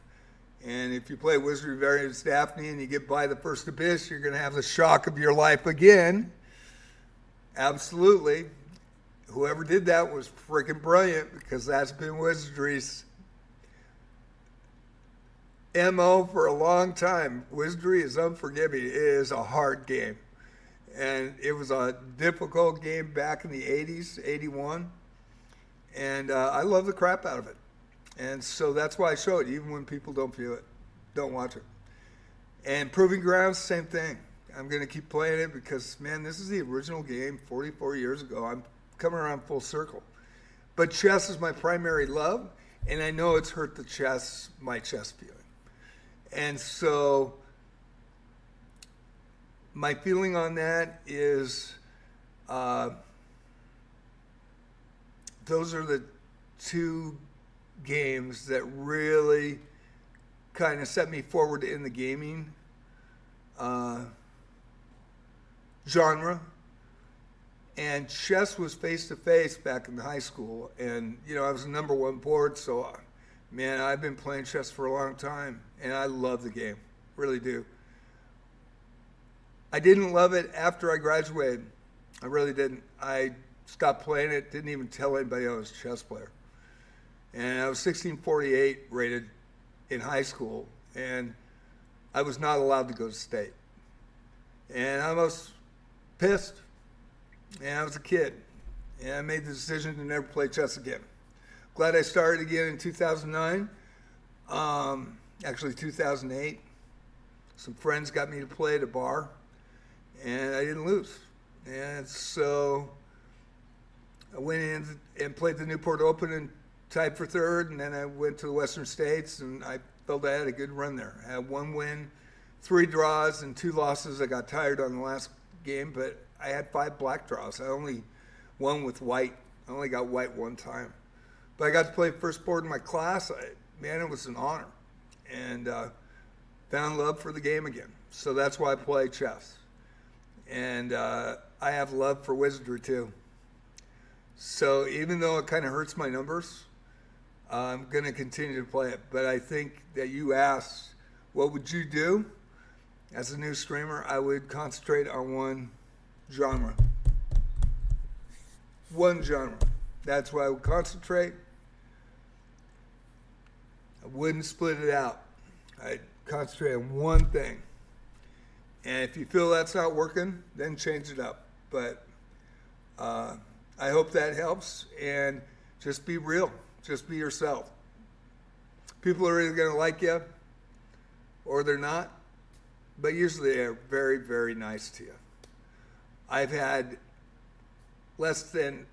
And if you play Wizardry Variants Daphne and you get by the first abyss, you're going to have the shock of your life again. Absolutely. Whoever did that was freaking brilliant, because that's been Wizardry's MO for a long time. Wizardry is unforgiving. It is a hard game. And it was a difficult game back in the 80s, 81. And I love the crap out of it. And so that's why I show it, even when people don't feel it, don't watch it. And Proving Grounds, same thing. I'm going to keep playing it because, man, this is the original game 44 years ago. I'm coming around full circle. But chess is my primary love, and I know it's hurt my chess feeling. And so my feeling on that is those are the two games that really kind of set me forward in the gaming genre. And chess was face-to-face back in high school. And, you know, I was the #1 board, so, man, I've been playing chess for a long time. And I love the game, really do. I didn't love it after I graduated. I really didn't. I stopped playing it, didn't even tell anybody I was a chess player. And I was 1648 rated in high school, and I was not allowed to go to state. And I was pissed. And I was a kid. And I made the decision to never play chess again. Glad I started again in 2009. Actually 2008. Some friends got me to play at a bar, and I didn't lose. And so I went in and played the Newport Open and tied for third, and then I went to the Western States, and I felt I had a good run there. I had 1 win, 3 draws, and 2 losses. I got tired on the last game, but I had 5 black draws. I only won with white. I only got white 1 time. But I got to play first board in my class. Man, it was an honor. And found love for the game again. So that's why I play chess. And I have love for Wizardry too. So even though it kind of hurts my numbers, I'm going to continue to play it. But I think that you asked, what would you do? As a new streamer, I would concentrate on one genre. One genre. That's why I would concentrate. I wouldn't split it out. I'd concentrate on one thing. And if you feel that's not working, then change it up. But I hope that helps. And just be real. Just be yourself. People are either going to like you or they're not. But usually they're very, very nice to you. I've had less than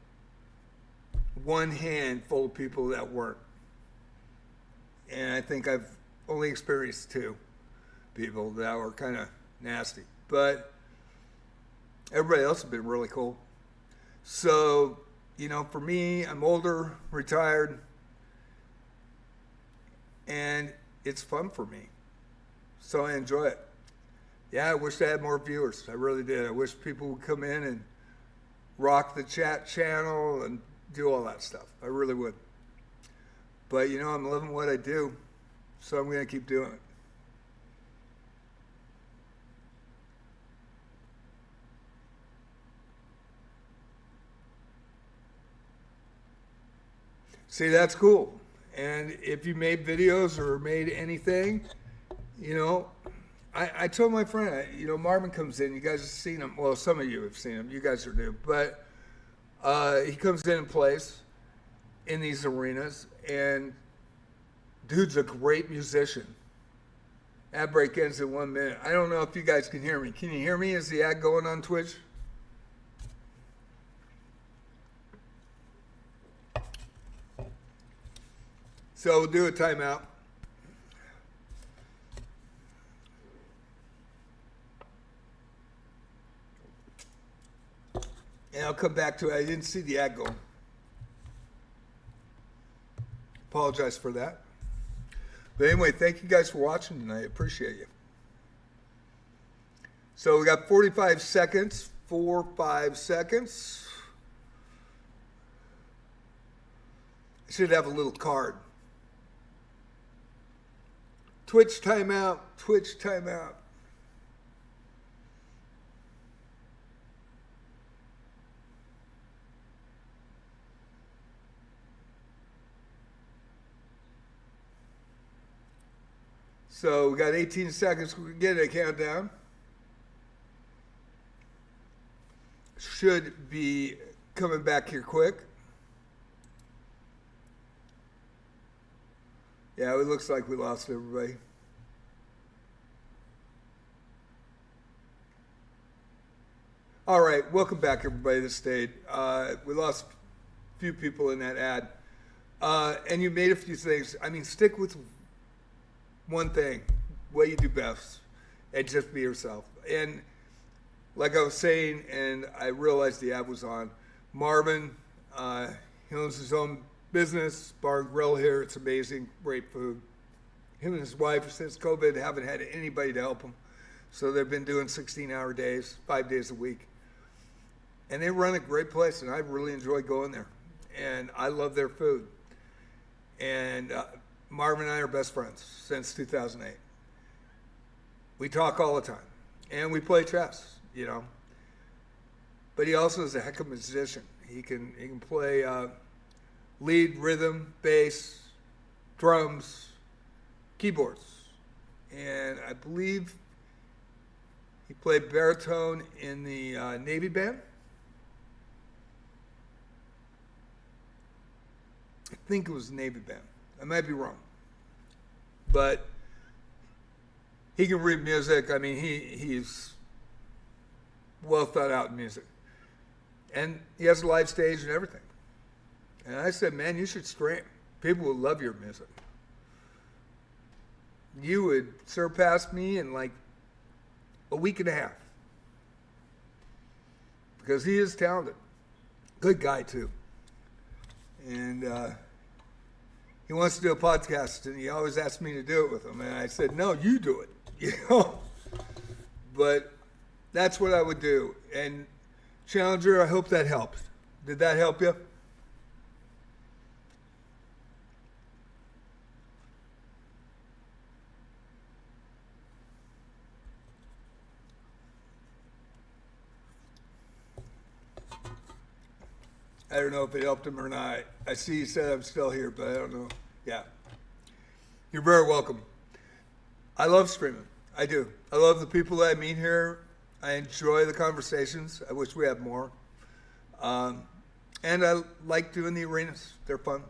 1 handful of people that weren't. And I think I've only experienced 2 people that were kind of nasty. But everybody else has been really cool. So, you know, for me, I'm older, retired, and it's fun for me. So I enjoy it. Yeah, I wish I had more viewers. I really did. I wish people would come in and rock the chat channel and do all that stuff. I really would. But, you know, I'm loving what I do, so I'm going to keep doing it. See, that's cool. And if you made videos or made anything, you know, I told my friend, you know, Marvin comes in. You guys have seen him. Well, some of you have seen him. You guys are new. But he comes in and plays in these arenas. And dude's a great musician. Ad break ends in 1 minute. I don't know if you guys can hear me. Can you hear me? Is the ad going on Twitch? So we'll do a timeout. And I'll come back to it. I didn't see the ad going. Apologize for that. But anyway, thank you guys for watching tonight. I appreciate you. So we got 45 seconds. 5 seconds. I should have a little card. Twitch timeout. Twitch timeout. So we got 18 seconds. We can get a countdown. Should be coming back here quick. Yeah, it looks like we lost everybody. All right, welcome back, everybody that stayed. We lost a few people in that ad. And you made a few things. I mean, stick with one thing, what you do best, and just be yourself. And like I was saying, and I realized the ad was on, Marvin, he owns his own business, bar and grill here. It's amazing, great food. Him and his wife, since COVID, haven't had anybody to help them. So they've been doing 16-hour days, 5 days a week. And they run a great place, and I really enjoy going there. And I love their food. And Marvin and I are best friends since 2008. We talk all the time. And we play chess, you know. But he also is a heck of a musician. He can play lead, rhythm, bass, drums, keyboards. And I believe he played baritone in the Navy band. I think it was the Navy band. I might be wrong. But he can read music. I mean, he's well thought out in music. And he has a live stage and everything. And I said, man, you should stream. People will love your music. You would surpass me in like a week and a half. Because he is talented. Good guy, too. And he wants to do a podcast, and he always asks me to do it with him. And I said, no, you do it. You know? But that's what I would do. And Challenger, I hope that helps. Did that help you? I don't know if it helped him or not. I see you said I'm still here, but I don't know. Yeah. You're very welcome. I love streaming. I do. I love the people that I meet here. I enjoy the conversations. I wish we had more. And I like doing the arenas. They're fun.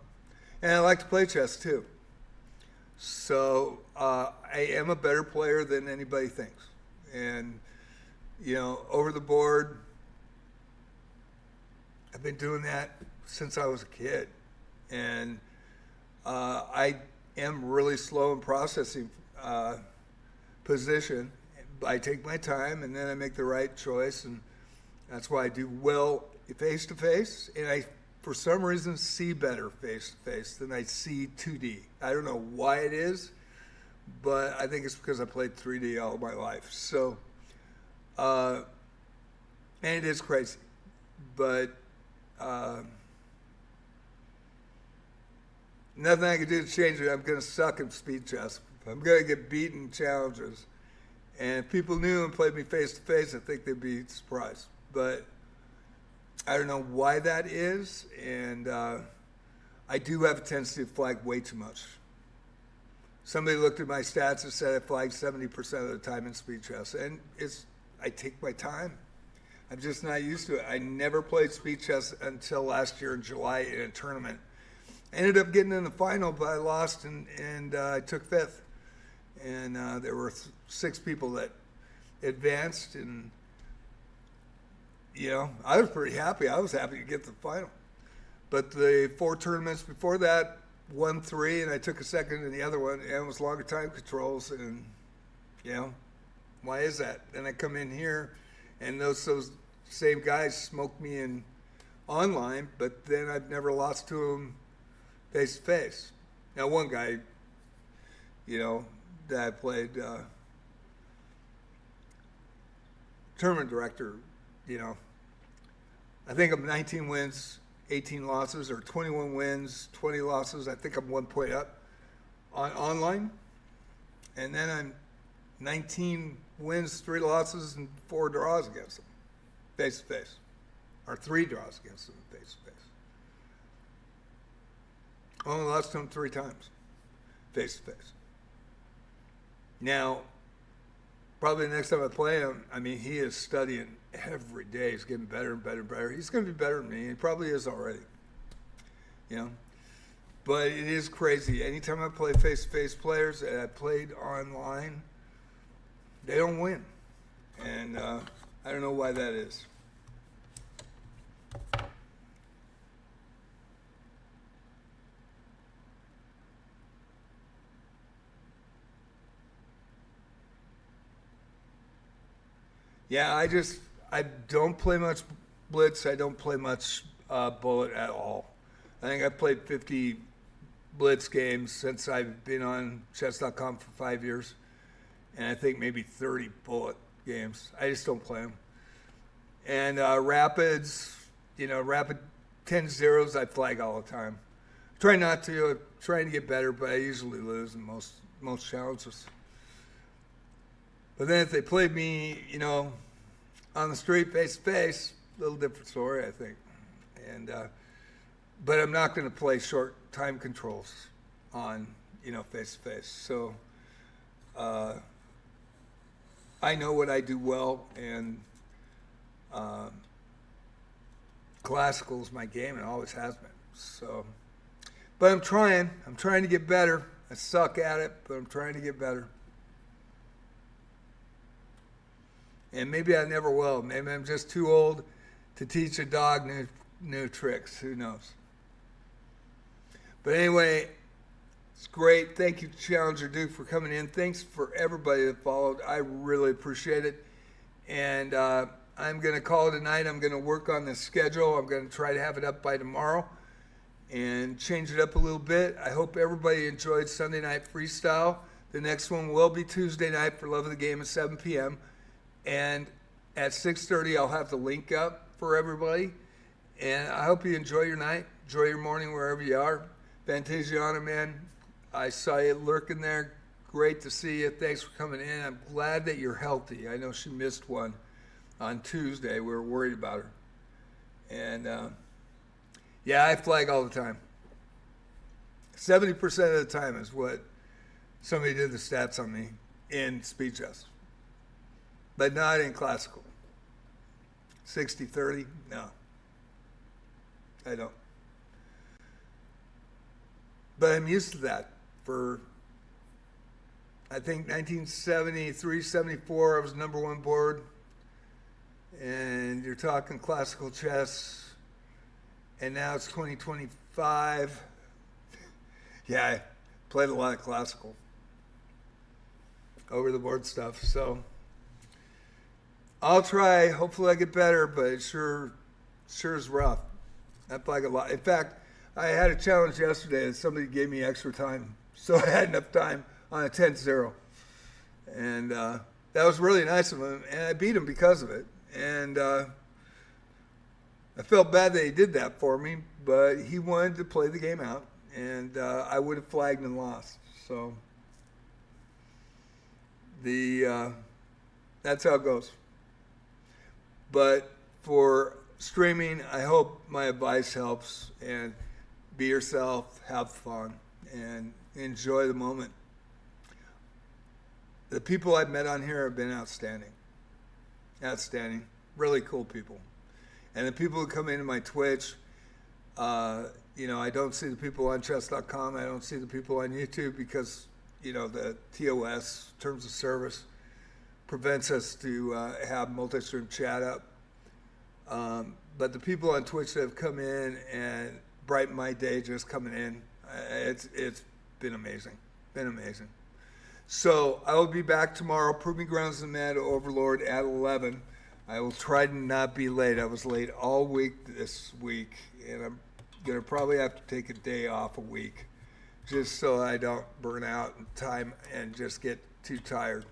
And I like to play chess too. So I am a better player than anybody thinks. And, you know, over the board, I've been doing that since I was a kid. And I am really slow in processing position. I take my time and then I make the right choice. And that's why I do well face-to-face. And I, for some reason, see better face-to-face than I see 2D. I don't know why it is, but I think it's because I played 3D all my life. So, and it is crazy. But nothing I can do to change it. I'm going to suck in speed chess. I'm going to get beaten challenges. And if people knew and played me face-to-face, I think they'd be surprised. But I don't know why that is. And I do have a tendency to flag way too much. Somebody looked at my stats and said I flag 70% of the time in speed chess. And I take my time. I'm just not used to it. I never played speed chess until last year in July in a tournament. Ended up getting in the final, but I lost and I took fifth. And there were 6 people that advanced, and, you know, I was pretty happy. I was happy to get to the final. But the 4 tournaments before that, won 3, and I took a second in the other one, and it was longer time controls, and, you know, why is that? Then I come in here, and those same guys smoked me in online, but then I've never lost to them face-to-face. Now, one guy, you know, that I played tournament director, you know, I think I'm 19 wins, 18 losses, or 21 wins, 20 losses. I think I'm 1 point up on online. And then I'm 19 wins, 3 losses, and 4 draws against them, face to face. Or 3 draws against them, face to face. Only lost to him 3 times, face to face. Now, probably the next time I play him, I mean, he is studying every day. He's getting better and better and better. He's going to be better than me. He probably is already. You know? But it is crazy. Anytime I play face-to-face players that I played online, they don't win. And I don't know why that is. Yeah, I don't play much blitz. I don't play much bullet at all. I think I've played 50 blitz games since I've been on chess.com for 5 years. And I think maybe 30 bullet games. I just don't play them. And rapids, rapid 10-0s, I flag all the time. Try not to, trying to get better, but I usually lose in most challenges. But then if they played me, on the street face to face, a little different story, I think. And but I'm not going to play short time controls on, face to face. So I know what I do well, and classical is my game, and always has been. So, but I'm trying to get better. I suck at it, but I'm trying to get better. And maybe I never will. Maybe I'm just too old to teach a dog new tricks. Who knows? But anyway, it's great. Thank you, Challenger Duke, for coming in. Thanks for everybody that followed. I really appreciate it. And I'm going to call it a night. I'm going to work on the schedule. I'm going to try to have it up by tomorrow and change it up a little bit. I hope everybody enjoyed Sunday Night Freestyle. The next one will be Tuesday night for Love of the Game at 7 p.m. And at 6:30, I'll have the link up for everybody. And I hope you enjoy your night, enjoy your morning wherever you are. Fantasiana, man, I saw you lurking there. Great to see you. Thanks for coming in. I'm glad that you're healthy. I know she missed one on Tuesday. We were worried about her. And, yeah, I flag all the time. 70% of the time is what somebody did the stats on me in speed chess. But not in classical. 60-30? No. I don't. But I'm used to that. For, I think, 1973, 74, I was #1 board. And you're talking classical chess. And now it's 2025. Yeah, I played a lot of classical. Over the board stuff, so I'll try. Hopefully I get better, but it sure is rough. I flag a lot. In fact, I had a challenge yesterday and somebody gave me extra time, so I had enough time on a 10-0. And that was really nice of him, and I beat him because of it. And I felt bad that he did that for me, but he wanted to play the game out, and I would have flagged and lost. So that's how it goes. But for streaming, I hope my advice helps, and be yourself, have fun, and enjoy the moment. The people I've met on here have been outstanding. Outstanding. Really cool people. And the people who come into my Twitch, I don't see the people on chess.com. I don't see the people on YouTube because, the TOS, terms of service, prevents us to have multi-stream chat up. But the people on Twitch that have come in and brighten my day just coming in, it's been amazing. Been amazing. So I will be back tomorrow, Proving Grounds and Mad Overlord at 11. I will try to not be late. I was late all week this week, and I'm going to probably have to take a day off a week just so I don't burn out in time and just get too tired.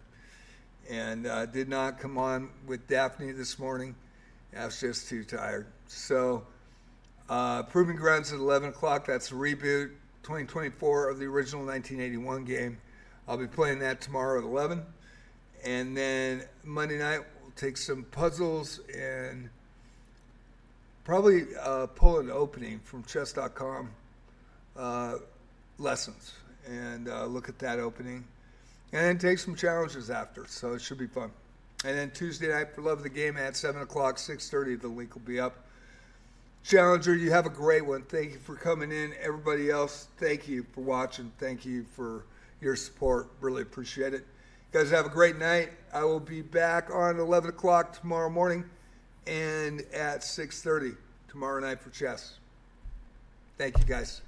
And did not come on with Daphne this morning. I was just too tired. So Proving Grounds at 11 o'clock. That's a reboot, 2024 of the original 1981 game. I'll be playing that tomorrow at 11. And then Monday night, we'll take some puzzles and probably pull an opening from chess.com lessons and look at that opening. And then take some challenges after, so it should be fun. And then Tuesday night for Love of the Game at 7 o'clock, 6:30, the link will be up. Challenger, you have a great one. Thank you for coming in. Everybody else, thank you for watching. Thank you for your support. Really appreciate it. You guys have a great night. I will be back on 11 o'clock tomorrow morning and at 6:30 tomorrow night for chess. Thank you, guys.